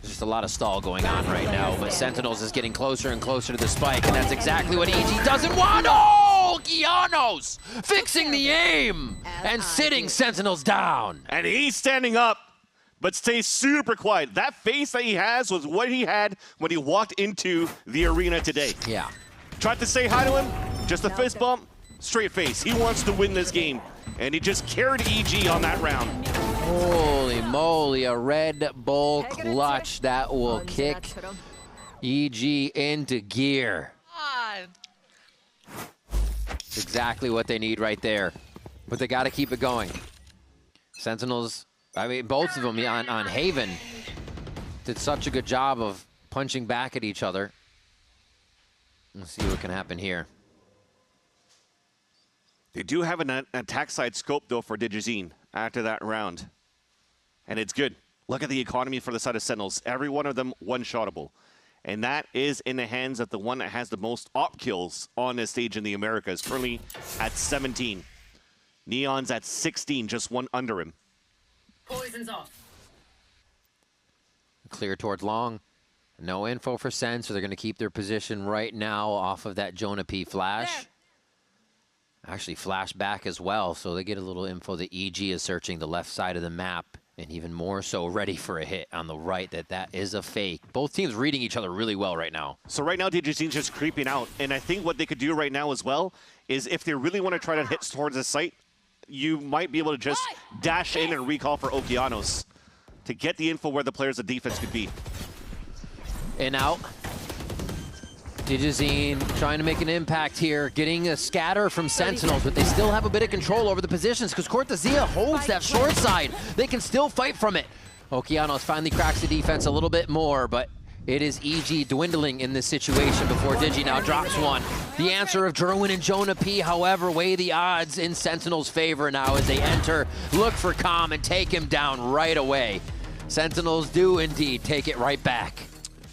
There's just a lot of stall going on right now, but Sentinels is getting closer and closer to the spike, and that's exactly what EG doesn't want. Oh, Okeanos fixing the aim and sitting Sentinels down. And he's standing up, but stays super quiet. That face that he has was what he had when he walked into the arena today. Yeah. Tried to say hi to him, just a fist bump, straight face. He wants to win this game. And he just carried EG on that round. Holy moly, a Red Bull clutch that will kick EG into gear. It's exactly what they need right there. But they got to keep it going. Sentinels, I mean, both of them on Haven did such a good job of punching back at each other. Let's see what can happen here. They do have an attack side scope, though, for Digizine after that round. And it's good. Look at the economy for the side of Sentinels. Every one of them one-shottable. And that is in the hands of the one that has the most op kills on this stage in the Americas. Currently at 17. Neon's at 16, just one under him. Poison's off. Clear towards long. No info for Sen, so they're going to keep their position right now off of that Jonah P flash. Actually, flash back as well, so they get a little info that EG is searching the left side of the map, and even more so ready for a hit on the right, that is a fake. Both teams reading each other really well right now. So right now, Digizine's just creeping out, and I think what they could do right now as well is if they really want to try to hit towards the site, you might be able to just dash in and recall for Okeanos to get the info where the players of defense could be. In out. Digizine trying to make an impact here, getting a scatter from Sentinels, but they still have a bit of control over the positions because Cortezia holds that short side. They can still fight from it. Okeanos finally cracks the defense a little bit more, but it is EG dwindling in this situation before Digi now drops one. The answer of Jerwin and Jonah P, however, weigh the odds in Sentinels' favor now as they enter, look for Calm, and take him down right away. Sentinels do indeed take it right back.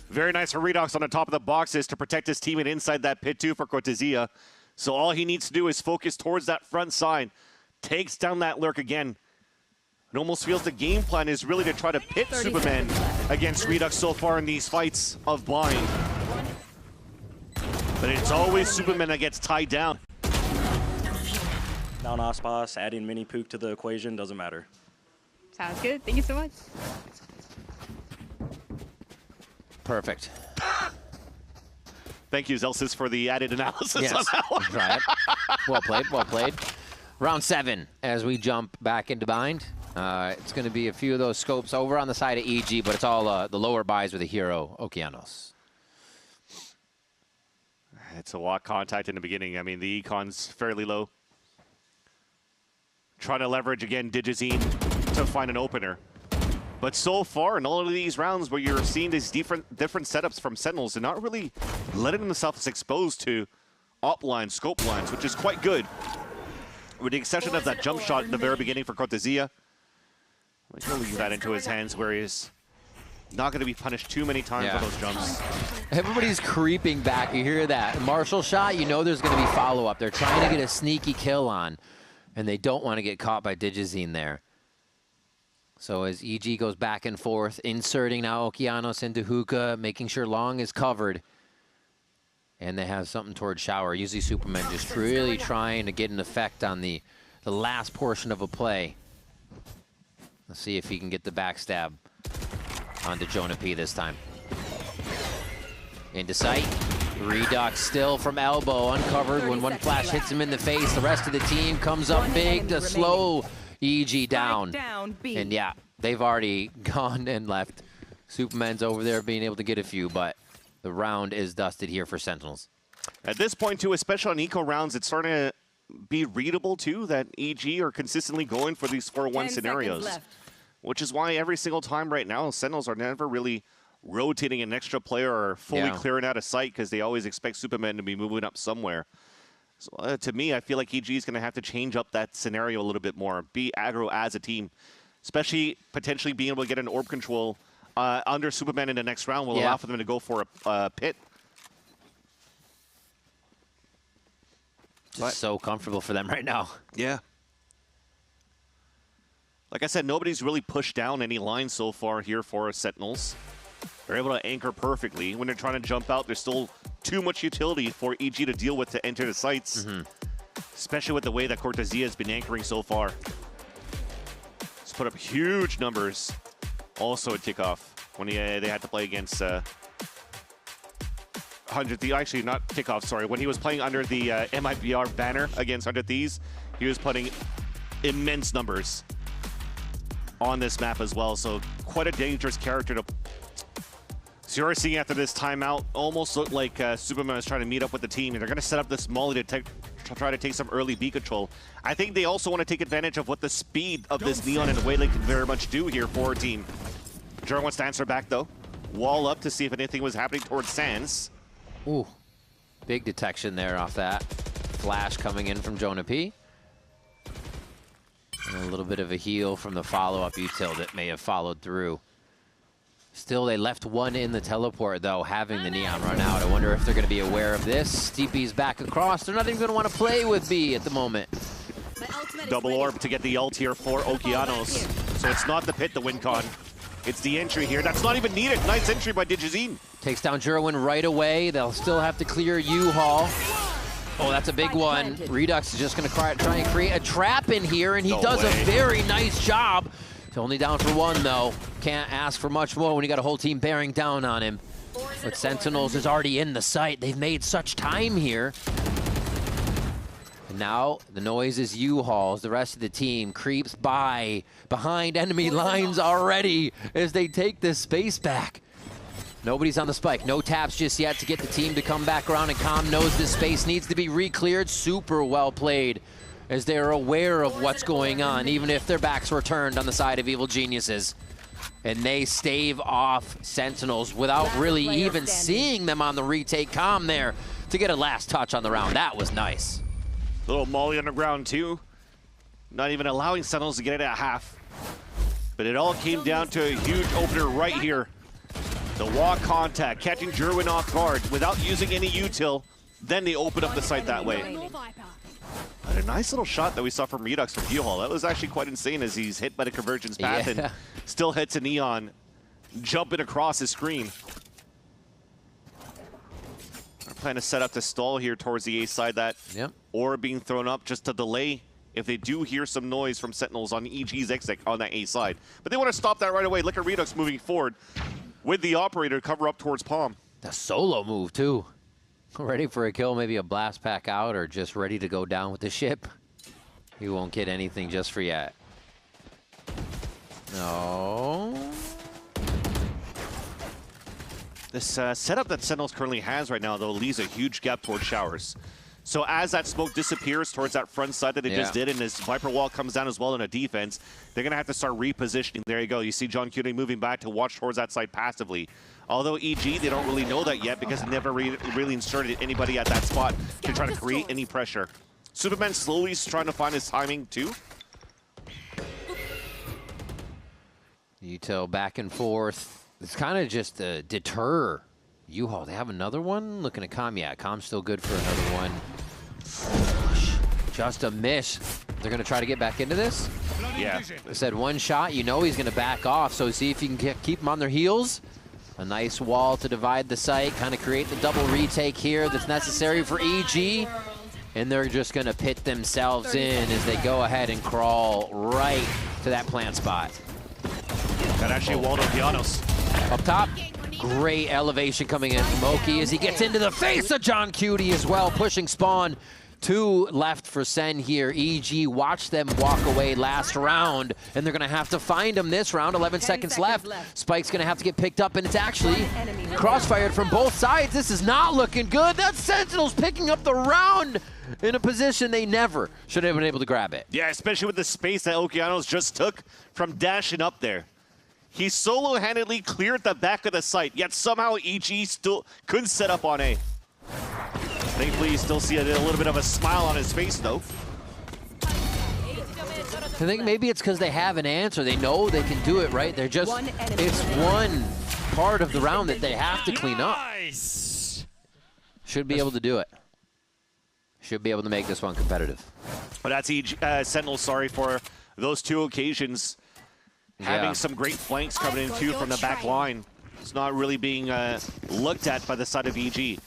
Very nice for Redox on the top of the boxes to protect his teammate inside that pit too for Cortezia. So all he needs to do is focus towards that front side. Takes down that lurk again. It almost feels the game plan is really to try to pit Superman against Redux so far in these fights of blind. But it's always Superman that gets tied down. Down Ospas, adding mini Pook to the equation doesn't matter. Sounds good. Thank you so much. Perfect. Thank you, Zelsis, for the added analysis yes. on that one. Try it. Well played, well played. Round 7 as we jump back into bind. It's going to be a few of those scopes over on the side of EG, but it's all the lower buys with the hero, Okeanos. It's a lot of contact in the beginning. I mean, the econ's fairly low. Trying to leverage, again, Digizine to find an opener. But so far, in all of these rounds where you're seeing these different setups from Sentinels, they're not really letting themselves exposed to op lines, scope lines, which is quite good. With the exception of that jump shot in the very beginning for Cortezia. We're going to leave that into his hands where he's not going to be punished too many times for those jumps. Everybody's creeping back. You hear that? Marshall shot, you know there's going to be follow-up. They're trying to get a sneaky kill on, and they don't want to get caught by Digizine there. So as EG goes back and forth, inserting now Okeanos into Hookah, making sure Long is covered. And they have something towards Shower. Usually Superman just really trying to get an effect on the last portion of a play. Let's see if he can get the backstab onto Jonah P this time. Into sight. Redux still from elbow, uncovered when one flash hits him in the face. The rest of the team comes up big to slow EG down. And yeah, they've already gone and left. Superman's over there being able to get a few, but the round is dusted here for Sentinels. At this point, too, especially on eco rounds, it's starting to be readable, too, that EG are consistently going for these 4-1 scenarios. Which is why every single time right now, Sentinels are never really rotating an extra player or fully clearing out of sight because they always expect Superman to be moving up somewhere. So to me, I feel like EG is going to have to change up that scenario a little bit more, be aggro as a team, especially potentially being able to get an orb control under Superman in the next round will allow for them to go for a pit. Just so comfortable for them right now. Yeah. Like I said, nobody's really pushed down any lines so far here for Sentinels. They're able to anchor perfectly. When they're trying to jump out, there's still too much utility for EG to deal with to enter the sites. Especially with the way that Cortezia has been anchoring so far. He's put up huge numbers also at kickoff when they had to play against 100 Thieves. Actually, not kickoff, sorry. When he was playing under the MIBR banner against 100 Thieves, he was putting immense numbers. on this map as well, so quite a dangerous character to... So you're seeing after this timeout, almost looked like Superman is trying to meet up with the team, and they're going to set up this molly to try to take some early B control. I think they also want to take advantage of what the speed of this Neon and Waylon can very much do here for our team. Jura wants to answer back, though. Wall up to see if anything was happening towards Sands. Ooh, big detection there off that. Flash coming in from Jonah P. And a little bit of a heal from the follow-up util that may have followed through. Still, they left one in the teleport, though, having the Neon run out. I wonder if they're going to be aware of this. TP's back across. They're not even going to want to play with B at the moment. Double orb to get the ult here for Okeanos. So it's not the pit, the win con. It's the entry here. That's not even needed. Nice entry by Digizine. Takes down Jerwin right away. They'll still have to clear U-Haul. Oh, that's a big one. Redux is just going to try and create a trap in here, and he does a very nice job. He's only down for one, though. Can't ask for much more when you got a whole team bearing down on him. But Sentinels is already in the site. They've made such time here. And now the noise is U-Hauls. The rest of the team creeps by behind enemy lines already as they take this space back. Nobody's on the spike. No taps just yet to get the team to come back around, and Calm knows this space needs to be re-cleared. Super well played as they're aware of what's going on, even if their backs were turned on the side of Evil Geniuses. And they stave off Sentinels without really even seeing them on the retake. Calm there to get a last touch on the round. That was nice. Little molly underground too. Not even allowing Sentinels to get it at half. But it all came down to a huge opener right here. The walk contact, catching Jerwin off guard without using any util. Then they open up the site that way. But a nice little shot that we saw from Redux from U-Haul. That was actually quite insane as he's hit by the convergence path and still hits a Neon, jumping across his screen. They're planning to set up the stall here towards the A side. That orb being thrown up just to delay if they do hear some noise from Sentinels on EG's exit on that A side. But they want to stop that right away. Look at Redux moving forward with the operator to cover up towards Palm. The solo move, too. Ready for a kill, maybe a blast pack out, or just ready to go down with the ship. He won't get anything just for yet. No. This setup that Sentinels currently has right now, though, leaves a huge gap towards Showers. So as that smoke disappears towards that front side that it just did, and this Viper wall comes down as well in a defense, they're going to have to start repositioning. There you go. You see John Cuny moving back to watch towards that side passively. Although EG, they don't really know that yet because they never really inserted anybody at that spot to try to create any pressure. Superman slowly is trying to find his timing too. Util back and forth. It's kind of just a deter U-Haul. They have another one? Looking at Calm. Yeah, Calm's still good for another one. Just a miss. They're going to try to get back into this? Yeah. I said one shot, you know he's going to back off, so see if you can keep them on their heels. A nice wall to divide the site, kind of create the double retake here that's necessary for EG. And they're just going to pit themselves in as they go ahead and crawl right to that plant spot. That actually walled Okeanos. Up top, great elevation coming in from Oki as he gets into the face of John Cutie as well, pushing Spawn. 2 left for SEN here. EG, watch them walk away last round, and they're going to have to find him this round. 11 seconds left. Spike's going to have to get picked up, and it's actually crossfired from both sides. This is not looking good. That's Sentinels picking up the round in a position they never should have been able to grab it. Yeah, especially with the space that Okeanos just took from dashing up there. He solo-handedly cleared the back of the site, yet somehow EG still couldn't set up on A. Thankfully, you still see a little bit of a smile on his face, though. I think maybe it's because they have an answer. They know they can do it, right? They're just, it's one part of the round that they have to clean up. Should be able to do it. Should be able to make this one competitive. But that's Sentinel, sorry, for those 2 occasions. Having some great flanks coming in, too, from the back line. It's not really being looked at by the side of EG.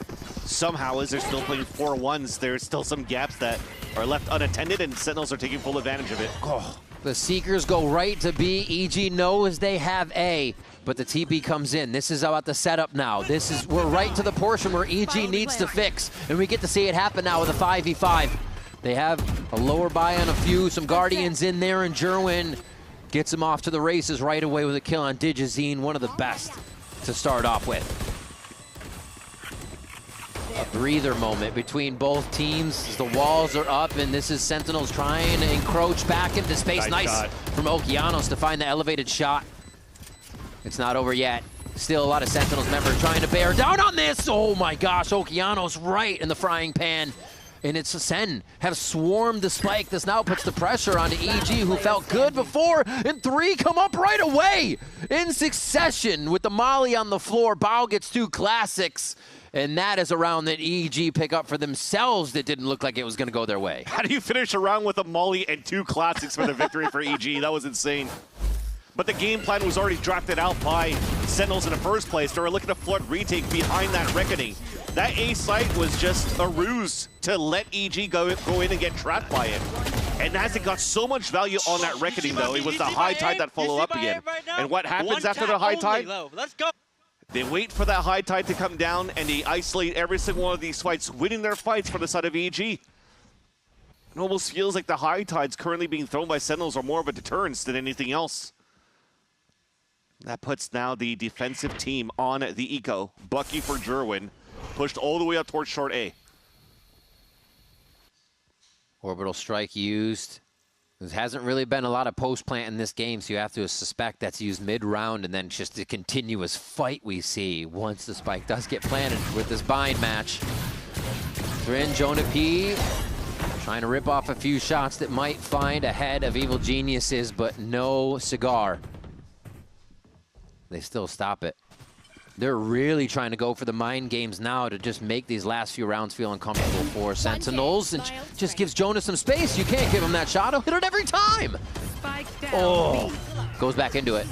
Somehow, as they're still playing 4-1s, there's still some gaps that are left unattended, and Sentinels are taking full advantage of it. Oh, the Seekers go right to B. EG knows they have A, but the TP comes in. This is about the setup now. We're right to the portion where EG needs to fix, and we get to see it happen now with a 5v5. They have a lower buy on a few, some Guardians in there, and Jerwin Gets him off to the races right away with a kill on Digizine, one of the best to start off with. A breather moment between both teams as the walls are up, and this is Sentinels trying to encroach back into space. Nice from Okeanos to find the elevated shot. It's not over yet. Still a lot of Sentinels members trying to bear down on this. Oh my gosh, Okeanos right in the frying pan. And it's SEN have swarmed the spike. This now puts the pressure on EG, who felt good before, and 3 come up right away in succession with the molly on the floor. Bao gets 2 classics, and that is a round that EG pick up for themselves that didn't look like it was going to go their way. How do you finish a round with a molly and 2 classics for the victory for EG? That was insane. But the game plan was already drafted out by Sentinels in the first place. They were looking to flood retake behind that Reckoning. That A site was just a ruse to let EG go in and get trapped by it. And as it got so much value on that Reckoning, though, it was the high tide that followed up again. And what happens after the high tide? Let's go. They wait for that high tide to come down, and they isolate every single one of these fights, winning their fights for the side of EG. It almost feels like the high tides currently being thrown by Sentinels are more of a deterrence than anything else. That puts now the defensive team on the eco. Bucky for Jerwin, pushed all the way up towards short A. Orbital strike used. There hasn't really been a lot of post-plant in this game, so you have to suspect that's used mid-round, and then just a continuous fight we see once the spike does get planted with this bind match. Thrin, Jonah P, trying to rip off a few shots that might find ahead of Evil Geniuses, but no cigar. They still stop it. They're really trying to go for the mind games now to just make these last few rounds feel uncomfortable for Sentinels, and just gives Jonah some space. You can't give him that shot. He'll hit it every time. Oh, goes back into it.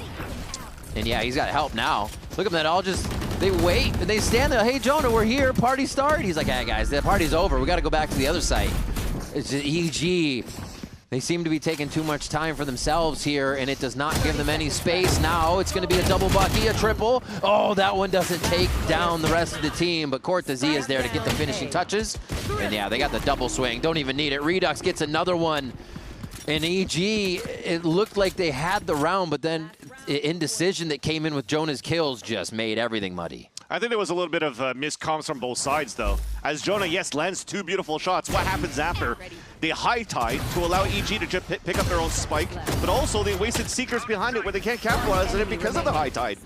And yeah, he's got help now. Look at them, all just, they wait and they stand there. Hey, Jonah, we're here. Party start. He's like, hey, guys, the party's over. We got to go back to the other site. It's just EG. They seem to be taking too much time for themselves here, and it does not give them any space. Now it's going to be a double Bucky, a triple. Oh, that one doesn't take down the rest of the team, but Cortezia is there to get the finishing touches. And yeah, they got the double swing. Don't even need it. Redux gets another one. And EG, it looked like they had the round, but then indecision that came in with Jonah's kills just made everything muddy. I think there was a little bit of miscomms from both sides, though. As Jonah, yes, lands 2 beautiful shots. What happens after? They high tide to allow EG to just pick up their own spike, but also they wasted Seekers behind it where they can't capitalize on it because of the high tide.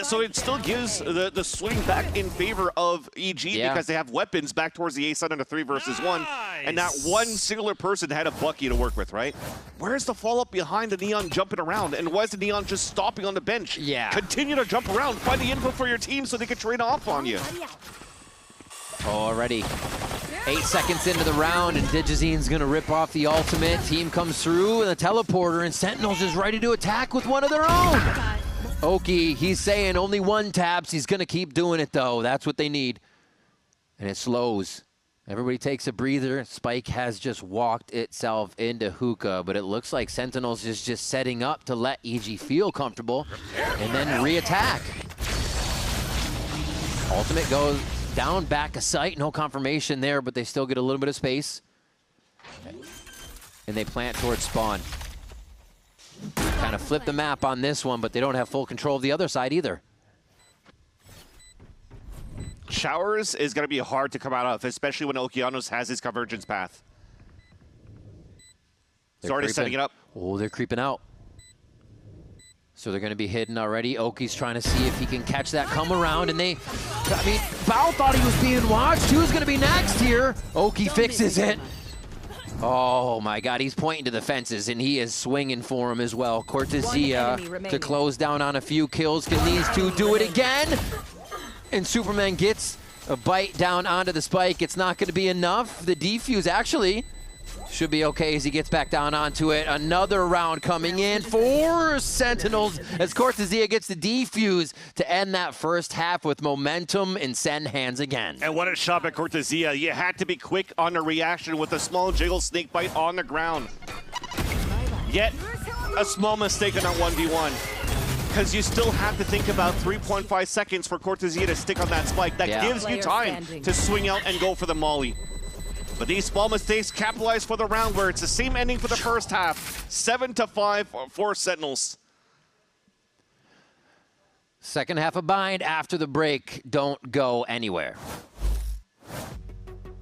So it still gives the swing back in favor of EG because they have weapons back towards the A side in a 3 versus 1. And that one singular person had a Bucky to work with, right? Where's the follow-up behind the Neon jumping around? And why is the Neon just stopping on the bench? Yeah. Continue to jump around. Find the info for your team so they can trade off on you. Already 8 seconds into the round, and Digizine's going to rip off the ultimate. Team comes through with a teleporter, and Sentinels is ready to attack with one of their own. Oki, he's saying only 1 taps. He's going to keep doing it, though. That's what they need. And it slows. Everybody takes a breather. Spike has just walked itself into hookah, but it looks like Sentinels is just setting up to let EG feel comfortable and then re-attack. Ultimate goes down, back a site. No confirmation there, but they still get a little bit of space. And they plant towards spawn. Kind of flip the map on this one, but they don't have full control of the other side either. Showers is going to be hard to come out of, especially when Okeanos has his convergence path. He's already setting it up. Oh, they're creeping out. So they're going to be hidden already. Oki's trying to see if he can catch that come around, and they, I mean, Bao thought he was being watched. Who's going to be next here? Oki fixes it. Oh my God, he's pointing to the fences, and he is swinging for him as well. Cortezia to close down on a few kills. Can these two do it again? And Superman gets a bite down onto the spike. It's not going to be enough. The defuse actually should be okay as he gets back down onto it. Another round coming in for Sentinels as Cortezia gets the defuse to end that first half with momentum in SEN hands again. And what a shot by Cortezia. You had to be quick on the reaction with a small jiggle snake bite on the ground. Yet, a small mistake on that 1v1. Because you still have to think about 3.5 seconds for Cortezia to stick on that spike. That gives you time to swing out and go for the molly. But these small mistakes capitalize for the round where it's the same ending for the first half. 7-5 for Sentinels. Second half of bind after the break. Don't go anywhere.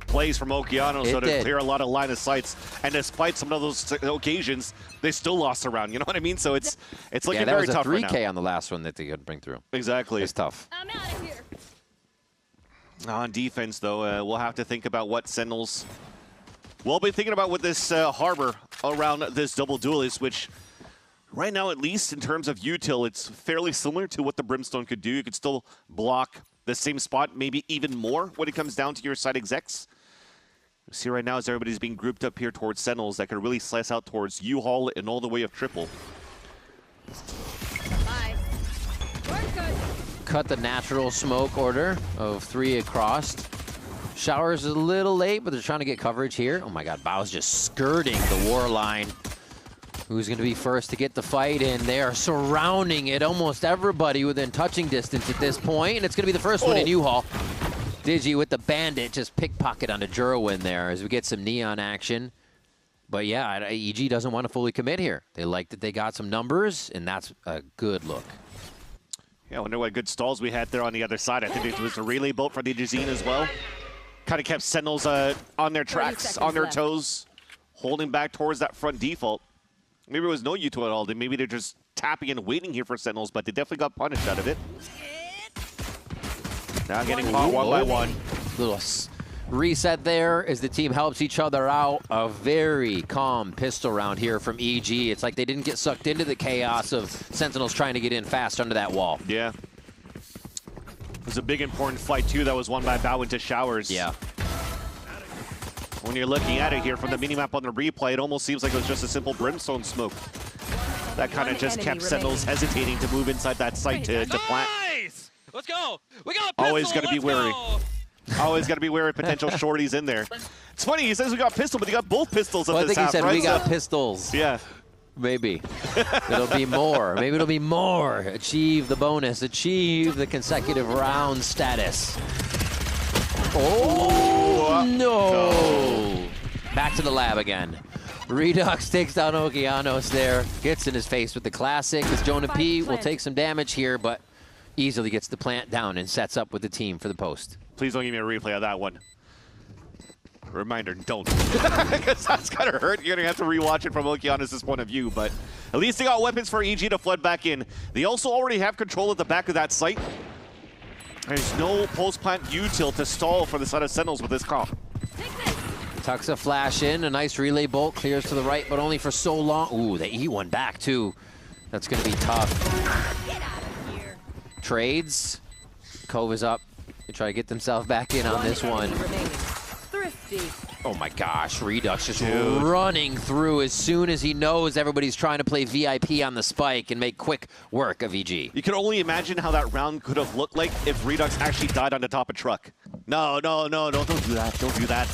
Plays from Okeanos so to did. clear a lot of line of sights, and despite some of those occasions, they still lost a round. You know what I mean? So it's looking very tough right now. There was a 3K on the last one that they couldn't bring through. Exactly. It's tough. I'm out of here. On defense, though, we'll have to think about what Sentinels will be thinking about with this harbor around this double duelist, which right now, at least in terms of util, it's fairly similar to what the Brimstone could do. You could still block the same spot, maybe even more when it comes down to your side execs. You see right now as everybody's being grouped up here towards Sentinels that could really slice out towards U-Haul and all the way of Triple. Bye. We're good. Cut the natural smoke order of 3 across. Showers is a little late, but they're trying to get coverage here. Oh my God, Bao's just skirting the war line. Who's going to be first to get the fight in? They are surrounding it, almost everybody within touching distance at this point, and it's going to be the first one in U-Haul. Digi with the bandit just pickpocket onto Jurowin there as we get some neon action. But yeah, EG doesn't want to fully commit here. They like that they got some numbers, and that's a good look. Yeah, I wonder what good stalls we had there on the other side. I think it was a relay bolt for the Jazine as well. Kind of kept Sentinels on their tracks, on their toes, holding back towards that front default. Maybe it was no util at all. Maybe they're just tapping and waiting here for Sentinels, but they definitely got punished out of it. Now getting caught one by one. Little reset there as the team helps each other out. A very calm pistol round here from EG. It's like they didn't get sucked into the chaos of Sentinels trying to get in fast under that wall. Yeah. It was a big important fight, too, that was won by Bao into Showers. Yeah. When you're looking at it here from the minimap on the replay, it almost seems like it was just a simple Brimstone smoke. That kind of just kept Sentinels hesitating to move inside that site to plant. Nice! Let's go! We got a pistol! Always got to be wary. Always got to be wary of potential shorties in there. It's funny, he says we got pistol, but he got both pistols at this half, I think he said right? we got pistols. Yeah. Maybe. It'll be more. Maybe it'll be more. Achieve the bonus. Achieve the consecutive round status. Oh, no. Back to the lab again. Redux takes down Okeanos there. Gets in his face with the classic. As Jonah P will take some damage here, but easily gets the plant down and sets up with the team for the post. Please don't give me a replay of that one. Reminder, don't. Because that's kind of hurt. You're going to have to rewatch it from Okeanos' point of view, but at least they got weapons for EG to flood back in. They also already have control at the back of that site. There's no post-plant util to stall for the side of Sentinels with this comp. Tucks a flash in. A nice relay bolt clears to the right, but only for so long. Ooh, they eat one back, too. That's going to be tough. Get out of here. Trades. Cove is up. They try to get themselves back in on this one. Thrifty. Oh my gosh, Redux just running through as soon as he knows everybody's trying to play VIP on the spike and make quick work of EG. You can only imagine how that round could have looked like if Redux actually died on the top of truck. No, don't do that, don't do that.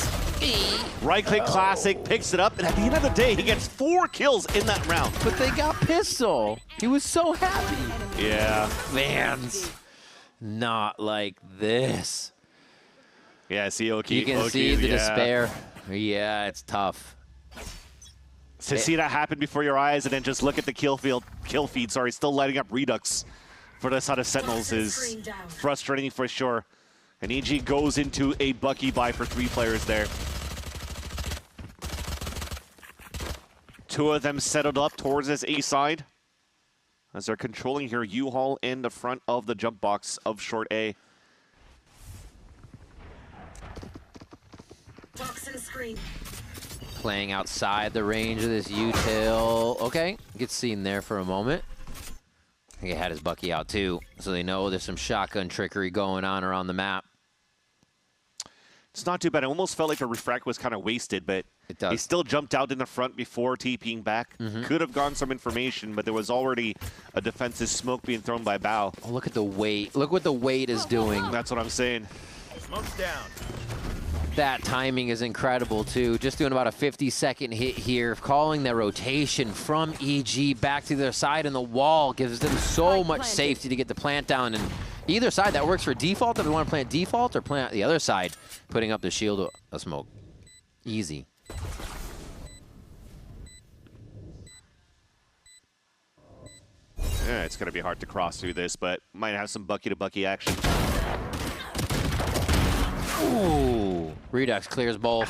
Right-click classic, picks it up, and at the end of the day, he gets 4 kills in that round. But they got pistol. He was so happy. Yeah. Fans, not like this. Yeah, see, Oki. You can see the despair. Yeah, it's tough. To see that happen before your eyes and then just look at the kill feed, still lighting up Redux for the side of Sentinels is frustrating for sure. And EG goes into a Bucky buy for 3 players there. 2 of them settled up towards this A side as they're controlling here U-Haul in the front of the jump box of short A. Playing outside the range of this util. Okay, gets seen there for a moment. I think he had his Bucky out too, so they know there's some shotgun trickery going on around the map. It's not too bad. It almost felt like the refract was kind of wasted, but he still jumped out in the front before TPing back. Could have gone some information, but there was already a defensive smoke being thrown by Bao. Oh, look at the weight. Look what the weight is doing. That's what I'm saying. Smoke's down. That timing is incredible, too. Just doing about a 50-second hit here. Calling their rotation from EG back to their side, and the wall gives them so much safety to get the plant down. And either side, that works for default if they want to plant default or plant the other side, putting up the shield of smoke. Easy. Yeah, it's going to be hard to cross through this, but might have some Bucky-to-Bucky action. Ooh. Redux clears both.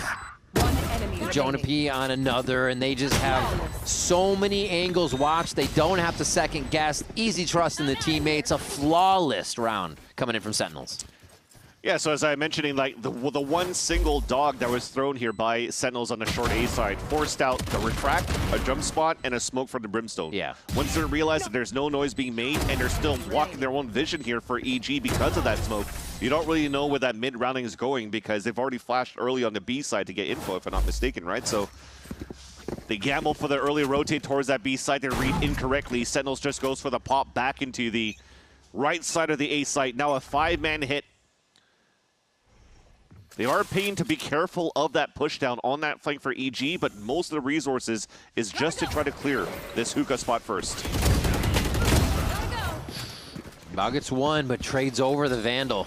One enemy Jonah remaining. P on another, and they just have so many angles watched. They don't have to second guess. Easy trust in the teammates. A flawless round coming in from Sentinels. Yeah, so as I mentioning, like the one single dog that was thrown here by Sentinels on the short A side forced out the retract, a jump spot, and a smoke from the brimstone. Yeah. Once they realize that there's no noise being made and they're still walking their own vision here for EG because of that smoke, you don't really know where that mid-rounding is going because they've already flashed early on the B side to get info, if I'm not mistaken, right? So they gamble for the early rotate towards that B side. They read incorrectly. Sentinels just goes for the pop back into the right side of the A site. Now a 5-man hit. They are paying to be careful of that pushdown on that flank for EG, but most of the resources is just to try to clear this hookah spot first. Bao gets one, but trades over the Vandal.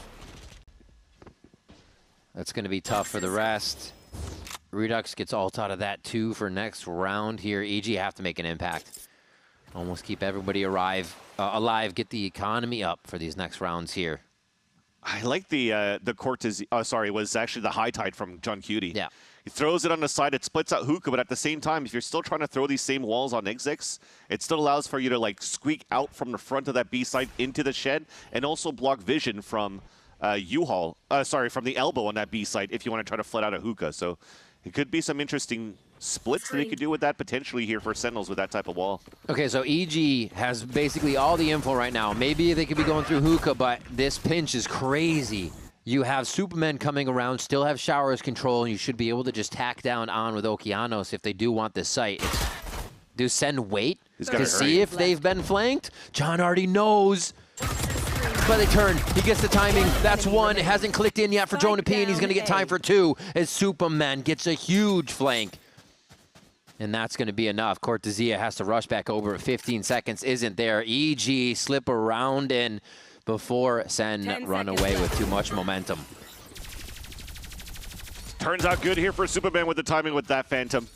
That's going to be tough for the rest. Redux gets ult out of that too for next round here. EG have to make an impact. Almost keep everybody alive, get the economy up for these next rounds here. I like the Cortez. Sorry, it was actually the high tide from John Cutie. Yeah. He throws it on the side. It splits out hookah, but at the same time, if you're still trying to throw these same walls on Exix, it still allows for you to like squeak out from the front of that B side into the shed, and also block vision from U-Haul. From the elbow on that B side if you want to try to flood out a hookah. So it could be some interesting splits that they could do with that potentially here for Sentinels with that type of wall. Okay, so EG has basically all the info right now. Maybe they could be going through hookah, but this pinch is crazy. You have Supermen coming around, still have Showers control, and you should be able to just tack down on with Okeanos if they do want this site. Do Sen wait to see if they've been flanked? John already knows. But they turn. He gets the timing. That's one. It hasn't clicked in yet for Jonah P, and he's going to get time for two as Superman gets a huge flank. And that's going to be enough. Cortezia has to rush back over at 15 seconds. Isn't there? EG slip around in before Sen run away with too much momentum. Turns out good here for Superman with the timing with that Phantom.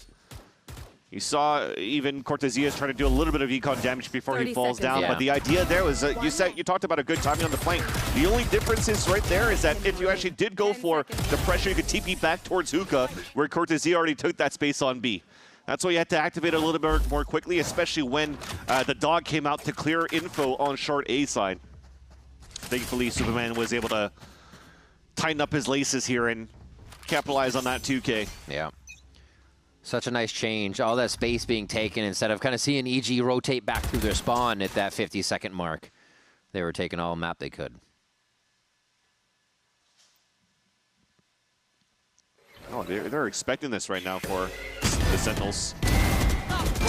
You saw even Cortezia is trying to do a little bit of econ damage before he falls down. Yeah. But the idea there was, you talked about a good timing on the flank. The only difference is right there is that if you actually did go for the pressure, you could TP back towards hookah, where Cortezia already took that space on B. That's why you had to activate a little bit more quickly, especially when the dog came out to clear info on short A side. Thankfully, Superman was able to tighten up his laces here and capitalize on that 2K. Yeah. Such a nice change. All that space being taken instead of kind of seeing EG rotate back through their spawn at that 50-second mark. They were taking all map they could. Oh, they're expecting this right now for the Sentinels.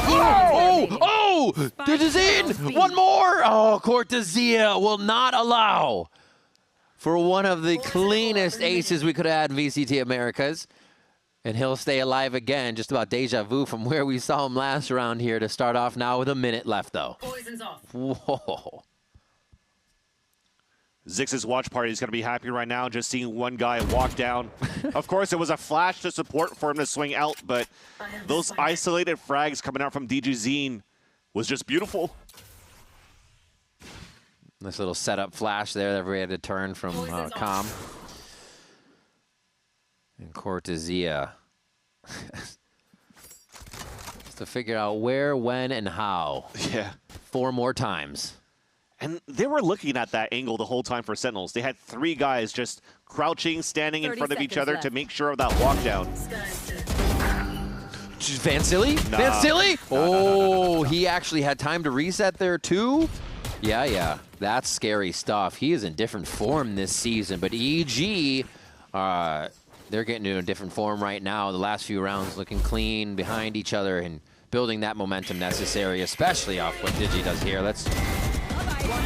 Oh! This is in! One more! Oh, Cortezia will not allow for one of the cleanest aces we could have had in VCT Americas. And he'll stay alive again, just about deja vu from where we saw him last round here to start off now with a minute left, though. Poison's off. Whoa. Zix's watch party is going to be happy right now just seeing one guy walk down. Of course, it was a flash to support for him to swing out, but those isolated frags coming out from DG Zine was just beautiful. This little setup flash there that we had to turn from Com. And Cortezia. Just to figure out where, when, and how. Yeah. 4 more times. And they were looking at that angle the whole time for Sentinels. They had 3 guys just crouching, standing in front of each other to make sure of that walk down. Van Silly? Nah. Van Silly? No. He actually had time to reset there too? Yeah. That's scary stuff. He is in different form this season, but EG, they're getting into a different form right now. The last few rounds looking clean behind each other and building that momentum necessary, especially off what Digi does here. Let's... One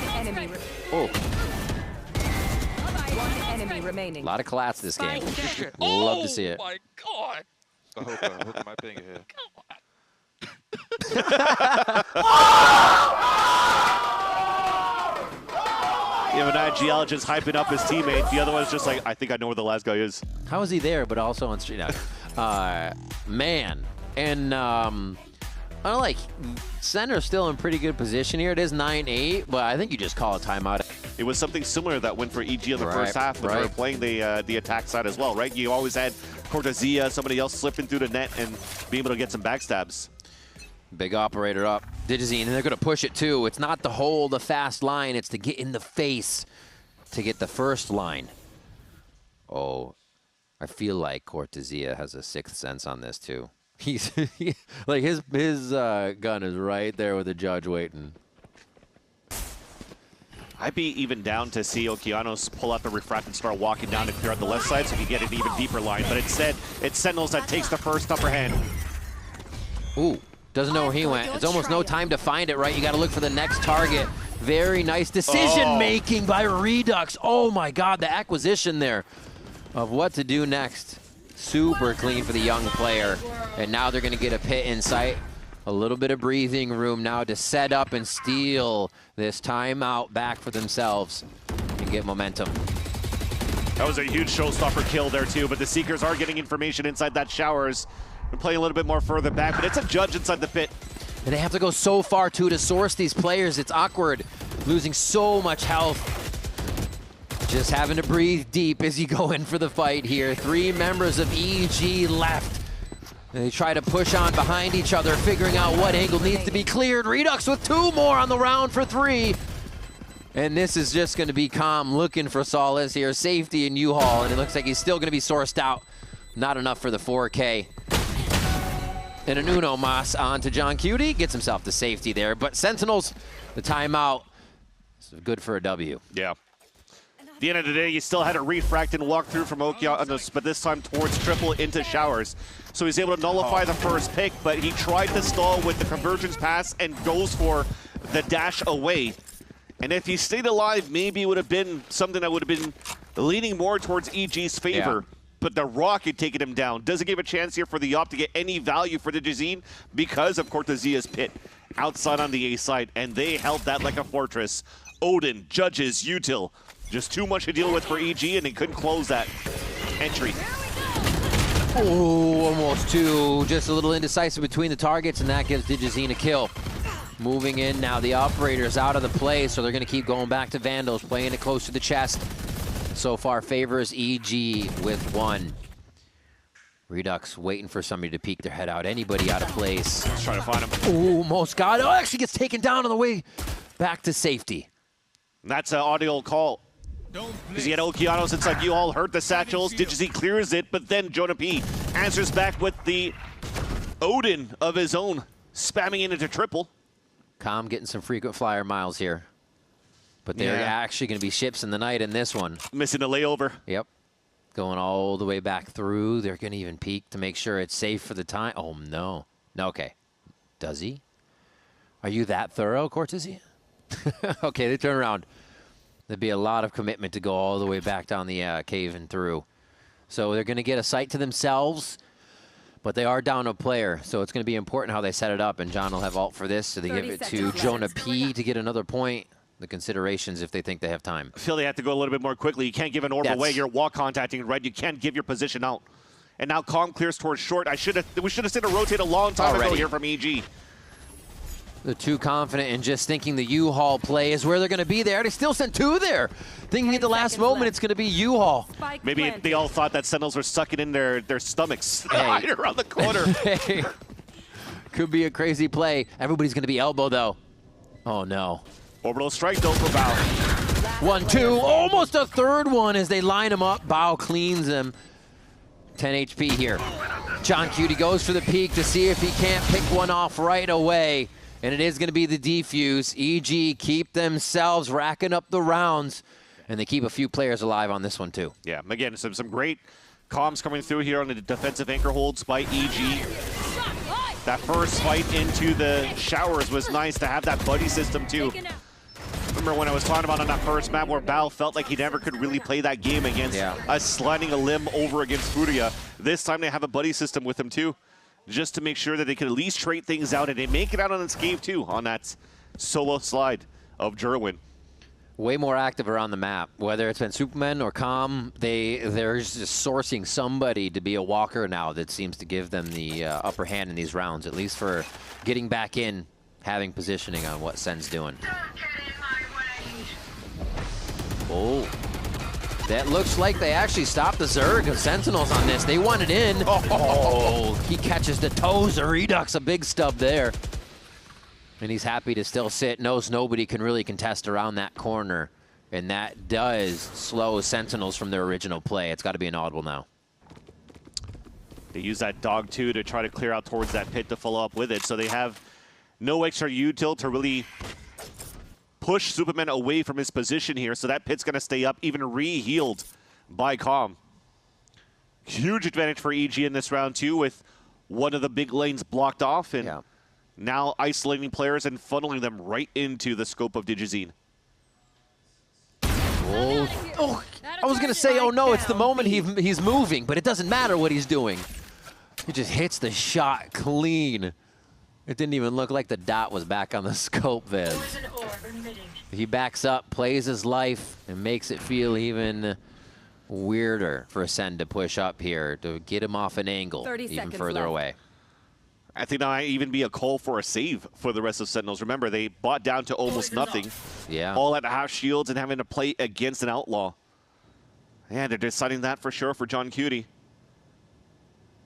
enemy remaining. A lot of collapse this game. Love to see it. Oh my god! I hook my finger here. You have an geologist hyping up his teammate. The other one's just like, I think I know where the last guy is. How is he there, but also on street now? Man. And I like Center's still in pretty good position here. It is 9-8, but I think you just call a timeout. It was something similar that went for EG in the first half when they were playing the attack side as well, right? You always had Cortezia, somebody else slipping through the net and being able to get some backstabs. Big operator up. Digizine, and they're going to push it too. It's not to hold a fast line, it's to get in the face to get the first line. Oh, I feel like Cortezia has a sixth sense on this too. He's like his gun is right there with the judge waiting. I'd be even down to see Okeanos pull out the refract and start walking down to clear out the left side so you get an even deeper line. But instead, it's Sentinels that takes the first upper hand. Ooh, doesn't know where he went. It's almost no time to find it, right? You got to look for the next target. Very nice decision-making by Redux. Oh, my God, the acquisition there of what to do next. Super clean for the young player. And now they're going to get a pit in sight. A little bit of breathing room now to set up and steal this timeout back for themselves and get momentum. That was a huge showstopper kill there too, but the Seekers are getting information inside that Showers. They're playing a little bit more further back, but it's a judge inside the pit. And they have to go so far too to source these players. It's awkward, losing so much health. Just having to breathe deep as you go in for the fight here. 3 members of EG left. They try to push on behind each other, figuring out what angle needs to be cleared. Redux with 2 more on the round for 3. And this is just going to be Calm looking for solace here. Safety in U-Haul, and it looks like he's still going to be sourced out. Not enough for the 4K. And an Uno Mas on to John Cutie. Gets himself the safety there. But Sentinels, the timeout, is good for a W. Yeah. At the end of the day, you still had a refract and walk through from Okeanos, but this time towards triple into Showers. So he's able to nullify the first pick, but he tried to stall with the convergence pass and goes for the dash away. And if he stayed alive, maybe it would have been something that would have been leaning more towards EG's favor. Yeah. But the Rock had taken him down. Doesn't give a chance here for the Op to get any value for the Digizine because of Cortezia's pit outside on the A side, and they held that like a fortress. Odin, Judges, Util. Just too much to deal with for EG, and they couldn't close that entry. Oh, almost 2. Just a little indecisive between the targets, and that gives Digizine a kill. Moving in now, the operator's out of the play, so they're going to keep going back to Vandals, playing it close to the chest. So far favors EG with 1. Redux waiting for somebody to peek their head out. Anybody out of place. Let's try to find him. Oh, most got it. Oh, actually gets taken down on the way back to safety. And that's an audio call. Because he had Okeanos inside U-Haul, hurt the satchels. Digizine clears it, but then Jonah P answers back with the Odin of his own, spamming it into triple. Calm getting some frequent flyer miles here. But they're actually going to be ships in the night in this one. Missing a layover. Yep. Going all the way back through. They're going to even peek to make sure it's safe for the time. Oh, no. No, okay. Does he? Are you that thorough, Cortezia? Okay, they turn around. There'd be a lot of commitment to go all the way back down the cave and through. So they're going to get a site to themselves, but they are down a player. So it's going to be important how they set it up, and John will have ult for this. So they give it to Jonah P to get another point. The considerations if they think they have time. I feel they have to go a little bit more quickly. You can't give an orb away. You're wall contacting, right? You can't give your position out. And now Calm clears towards short. We should have seen a rotate a long time ago here from EG. They're too confident in just thinking the U-Haul play is where they're going to be there. They still sent 2 there. Thinking at the last moment it's going to be U-Haul. Maybe they all thought that Sentinels were sucking in their stomachs right around the corner. Hey. Could be a crazy play. Everybody's going to be elbow, though. Oh, no. Orbital strike, though, for Bao. 1, 2. Almost a third one as they line him up. Bao cleans him. 10 HP here. John Cutie goes for the peek to see if he can't pick one off right away. And it is going to be the defuse. EG keep themselves racking up the rounds. And they keep a few players alive on this one, too. Yeah, again, some great comms coming through here on the defensive anchor holds by EG. That first fight into the Showers was nice to have that buddy system, too. Remember when I was talking about on that first map where Bao felt like he never could really play that game against us sliding a limb over against Furia. This time they have a buddy system with him, too, just to make sure that they could at least trade things out, and they make it out on this game too on that solo slide of Jerwin. way more active around the map. Whether it's been Superman or Com, they're just sourcing somebody to be a walker now that seems to give them the upper hand in these rounds, at least for getting back in, having positioning on what Sen's doing. Oh, that looks like they actually stopped the Zerg of Sentinels on this. They want it in. Oh, he catches the toes of Redux, a big stub there. And he's happy to still sit, knows nobody can really contest around that corner. And that does slow Sentinels from their original play. It's got to be an audible now. They use that dog, too, to try to clear out towards that pit to follow up with it. So they have no extra util to really push Superman away from his position here. So that pit's going to stay up, even re-healed by Com. Huge advantage for EG in this round, too, with one of the big lanes blocked off. And yeah. Now isolating players and funneling them right into the scope of Digizine. Oh, I was going to say, oh no, it's the moment he's moving, but it doesn't matter what he's doing. He just hits the shot clean. It didn't even look like the dot was back on the scope then. He backs up, plays his life, and makes it feel even weirder for SEN to push up here, to get him off an angle, even further away. I think that might even be a call for a save for the rest of Sentinels. Remember, they bought down to almost nothing. Yeah. All at half shields and having to play against an outlaw. Yeah, they're deciding that for sure for John Cutie.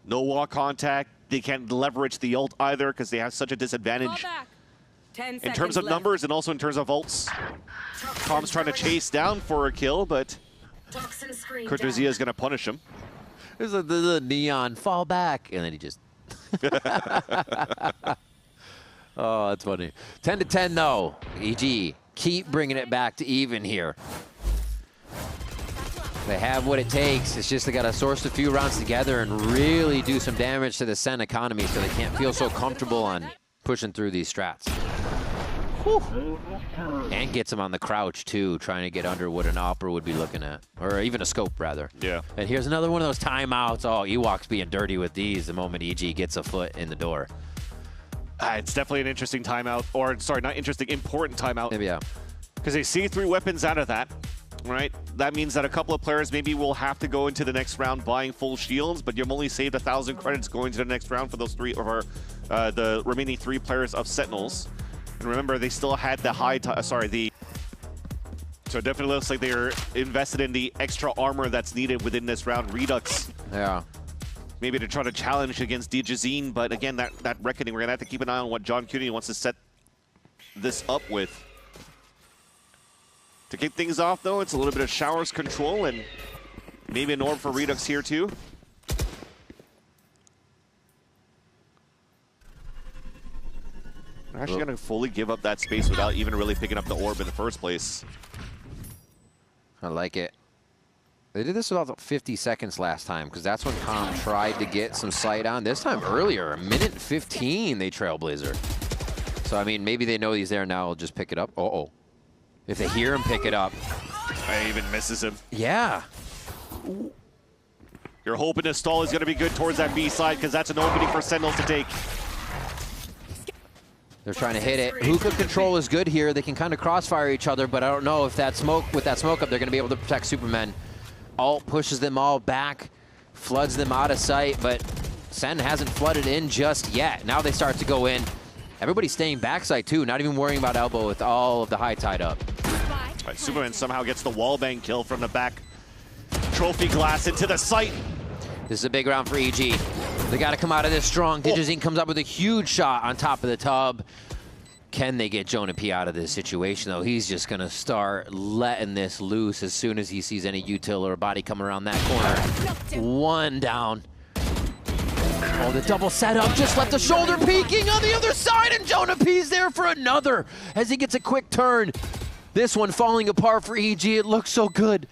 No wall contact. They can't leverage the ult either because they have such a disadvantage in terms of numbers and also in terms of ults. Tom's trying to chase down for a kill, but Cortesia is going to punish him. There's the neon fall back, and then he just... Oh, that's funny. 10-10 though. EG keep bringing it back to even here. They have what it takes. It's just they got to source a few rounds together and really do some damage to the SEN economy so they can't feel so comfortable on pushing through these strats. Whew. And gets him on the crouch too, trying to get under what an opera would be looking at, or even a scope rather. Yeah. And here's another one of those timeouts. Oh, Ewok's being dirty with these the moment EG gets a foot in the door. It's definitely an interesting timeout, or sorry, not interesting, important timeout. Maybe, yeah. Because they see 3 weapons out of that, right? That means that a couple of players maybe will have to go into the next round buying full shields, but you've only saved 1,000 credits going to the next round for those 3, or the remaining 3 players of Sentinels. And remember, they still had the so it definitely looks like they're invested in the extra armor that's needed within this round. Redux. Yeah. Maybe to try to challenge against Digizine, but again, that reckoning, we're going to have to keep an eye on what John Cutie wants to set this up with. To kick things off, though, it's a little bit of Showers control and maybe an orb for Redux here, too. They're actually going to fully give up that space without even really picking up the orb in the first place. I like it. They did this about 50 seconds last time, because that's when Com tried to get some sight on. This time earlier, 1:15, they Trailblazer. So, I mean, maybe they know he's there now. I'll just pick it up. Uh-oh. If they hear him pick it up. I even misses him. Yeah. You're hoping this stall is going to be good towards that B side, because that's an opening for Sentinels to take. They're trying to hit it. Hookah control is good here. They can kind of crossfire each other, but I don't know if that smoke, with that smoke up, they're going to be able to protect Supermen. Ult pushes them all back, floods them out of sight, but SEN hasn't flooded in just yet. Now they start to go in. Everybody's staying backside too, not even worrying about elbow with all of the high tide up. Right, Superman somehow gets the wallbang kill from the back. Trophy glass into the site. This is a big round for EG. They got to come out of this strong. Digizine comes up with a huge shot on top of the tub. Can they get Jonah P out of this situation, though? He's just going to start letting this loose as soon as he sees any util or a body coming around that corner. One down. Oh, the double setup just left the shoulder peeking on the other side, and Jonah P's there for another as he gets a quick turn. This one falling apart for EG. It looks so good.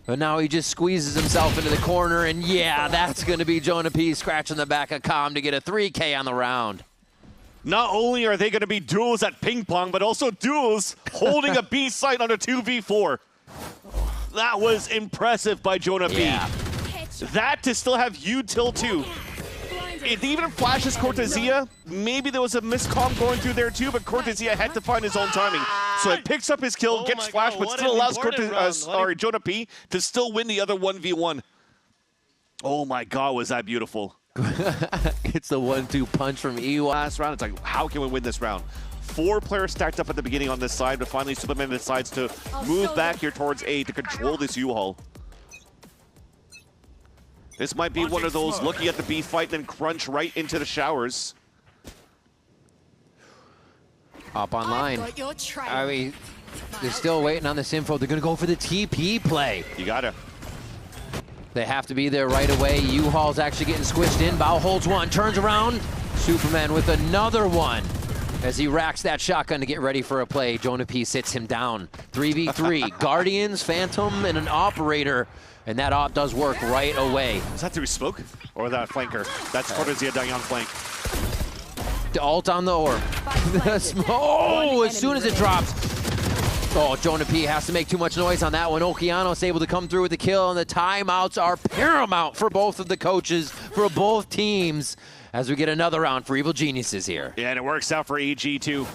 But now he just squeezes himself into the corner, and yeah, that's going to be Jonah P scratching the back of Com to get a 3K on the round. Not only are they going to be duels at ping pong, but also duels holding a B site on a 2v4. That was impressive by Jonah P. Yeah. That to still have util too. it even flashes Cortezia. Maybe there was a miscomm going through there too, but Cortezia had to find his own timing. So it picks up his kill, gets flashed, but still allows Jonah P to still win the other 1v1. Oh my God, was that beautiful. It's the 1-2 punch from EY. Last round, it's like, how can we win this round? 4 players stacked up at the beginning on this side, but finally Superman decides to move back here towards A to control this U-Haul. This might be one of those looking at the B fight, then crunch right into the showers. Up online. I mean, they're still waiting on this info. They're going to go for the TP play. You gotta. They have to be there right away. U-Haul's actually getting squished in. Bao holds one, turns around. Superman with another one. As he racks that shotgun to get ready for a play, Jonah P sits him down. 3v3, Guardians, Phantom, and an Operator. And that op does work right away. Is that through smoke? Or that flanker? That's Cortezia dying on flank. The ult on the orb. Oh, as soon as it drops. Oh, Jonah P has to make too much noise on that one. Okeanos able to come through with the kill, and the timeouts are paramount for both of the coaches, for both teams, as we get another round for Evil Geniuses here. Yeah, and it works out for EG too.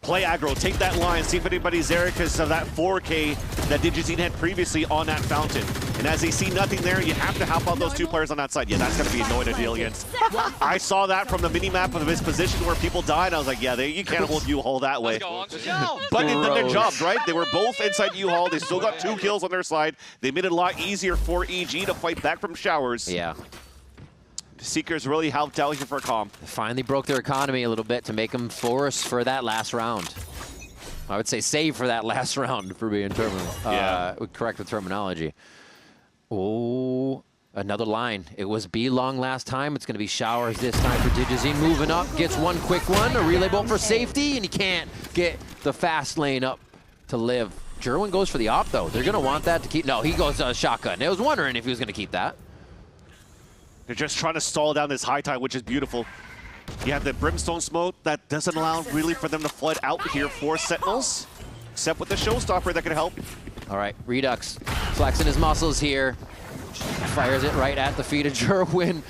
Play aggro, take that line, see if anybody's there because of that 4K that Digizine had previously on that fountain. And as they see nothing there, you have to help out those 2 players on that side. Yeah, that's going to be annoying to deal against. I saw that from the mini-map of his position where people died. I was like, yeah, you can't hold U-Haul that way. But they did their job, right? They were both inside U-Haul. They still got 2 kills on their side. They made it a lot easier for EG to fight back from showers. Yeah. Seekers really helped out here for Calm. Finally broke their economy a little bit to make them force for that last round. I would say save for that last round, for being correct with terminology. Oh, another line. It was B long last time. It's going to be showers this time for Digizine. Moving up, gets one quick one. A relay bolt for safety, and he can't get the fast lane up to live. Jerwin goes for the op, though. They're going to want that to keep. No, he goes shotgun. I was wondering if he was going to keep that. They're just trying to stall down this high tide, which is beautiful. You have the Brimstone smoke that doesn't allow really for them to flood out here for Sentinels, except with the Showstopper that can help. All right, Redux flexing his muscles here. Fires it right at the feet of Jerwin.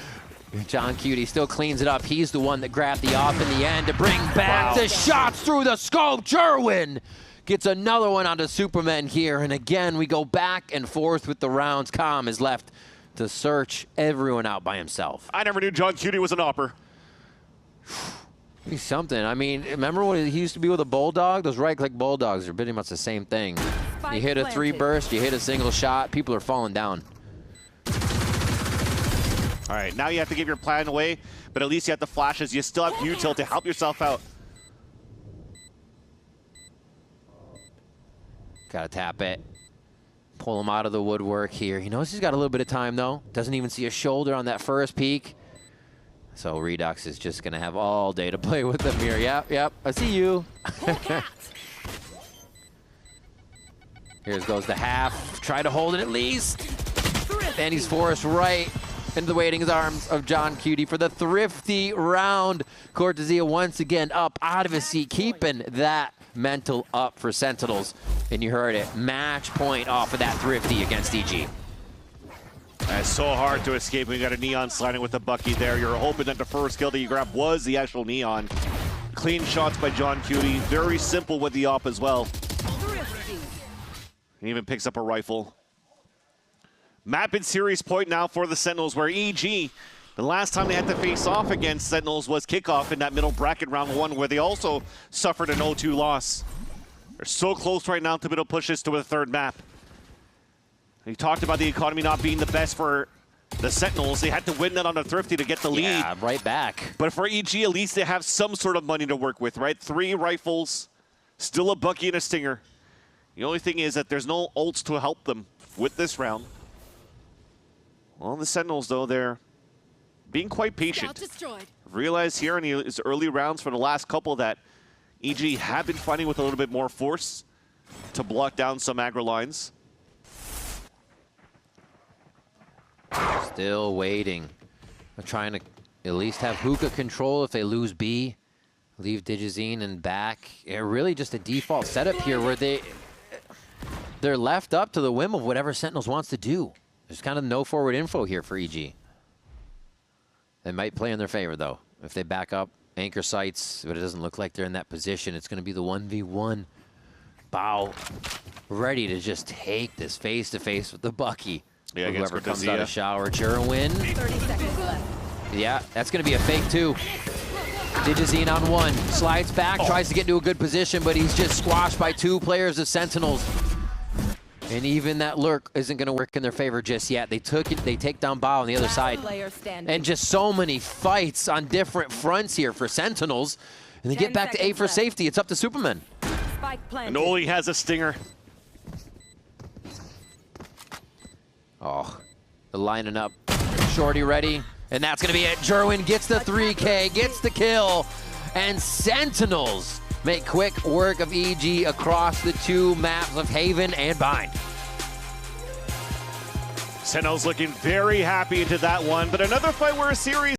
John Cutie still cleans it up. He's the one that grabbed the op in the end to bring back the shots through the scope. Jerwin gets another one onto Superman here. And again, we go back and forth with the rounds. Calm is left to search everyone out by himself. I never knew John Cutie was an opper. He's something. I mean, remember when he used to be with a Bulldog? Those right-click Bulldogs are pretty much the same thing. You hit a 3 burst, you hit a single shot, people are falling down. All right, now you have to give your plan away, but at least you have the flashes. You still have util to help yourself out. Gotta tap it. Pull him out of the woodwork here. He knows he's got a little bit of time, though. Doesn't even see a shoulder on that first peek. So Redux is just going to have all day to play with them here. Yep, I see you. Here goes the half. Try to hold it at least. And he's forced right into the waiting arms of John Cutie for the thrifty round. Cortezia once again up out of his seat, keeping that mental up for Sentinels. And you heard it, match point off of that thrifty against EG. That's so hard to escape when you got a Neon sliding with the Bucky there. You're hoping that the first kill that you grabbed was the actual Neon. Clean shots by John Cutie. Very simple with the op as well. He even picks up a rifle. Map and series point now for the Sentinels, where EG, the last time they had to face off against Sentinels was kickoff in that middle bracket round 1, where they also suffered an 0-2 loss. They're so close right now to middle pushes to the 3rd map. He talked about the economy not being the best for the Sentinels. They had to win that on the Thrifty to get the lead. Yeah, right back. But for EG, at least they have some sort of money to work with, right? 3 rifles, still a Bucky and a Stinger. The only thing is that there's no ults to help them with this round. Well, the Sentinels, though, they're being quite patient. Realize here in these early rounds for the last couple that EG have been fighting with a little bit more force to block down some aggro lines. Still waiting. They're trying to at least have Hookah control if they lose B. Leave Digizine and back. Yeah, really just a default setup here where they're left up to the whim of whatever Sentinels wants to do. There's kind of no forward info here for EG. They might play in their favor, though. If they back up anchor sites, but it doesn't look like they're in that position, it's going to be the 1v1. Bao ready to just take this face-to-face with the Bucky. Yeah, whoever comes out of shower. Jerwin. 30 seconds left. Yeah, that's going to be a fake, too. Digizine on one. Slides back, tries to get into a good position, but he's just squashed by 2 players of Sentinels. And even that lurk isn't going to work in their favor just yet. They take down Bao on the other side. And just so many fights on different fronts here for Sentinels. And they get back to A for safety. It's up to Superman. And Oli has a stinger. Oh, they're lining up. Shorty ready. And that's going to be it. Jerwin gets the 3K, gets the kill. And Sentinels make quick work of EG across the 2 maps of Haven and Bind. Sentinels looking very happy into that one, but another fight where a series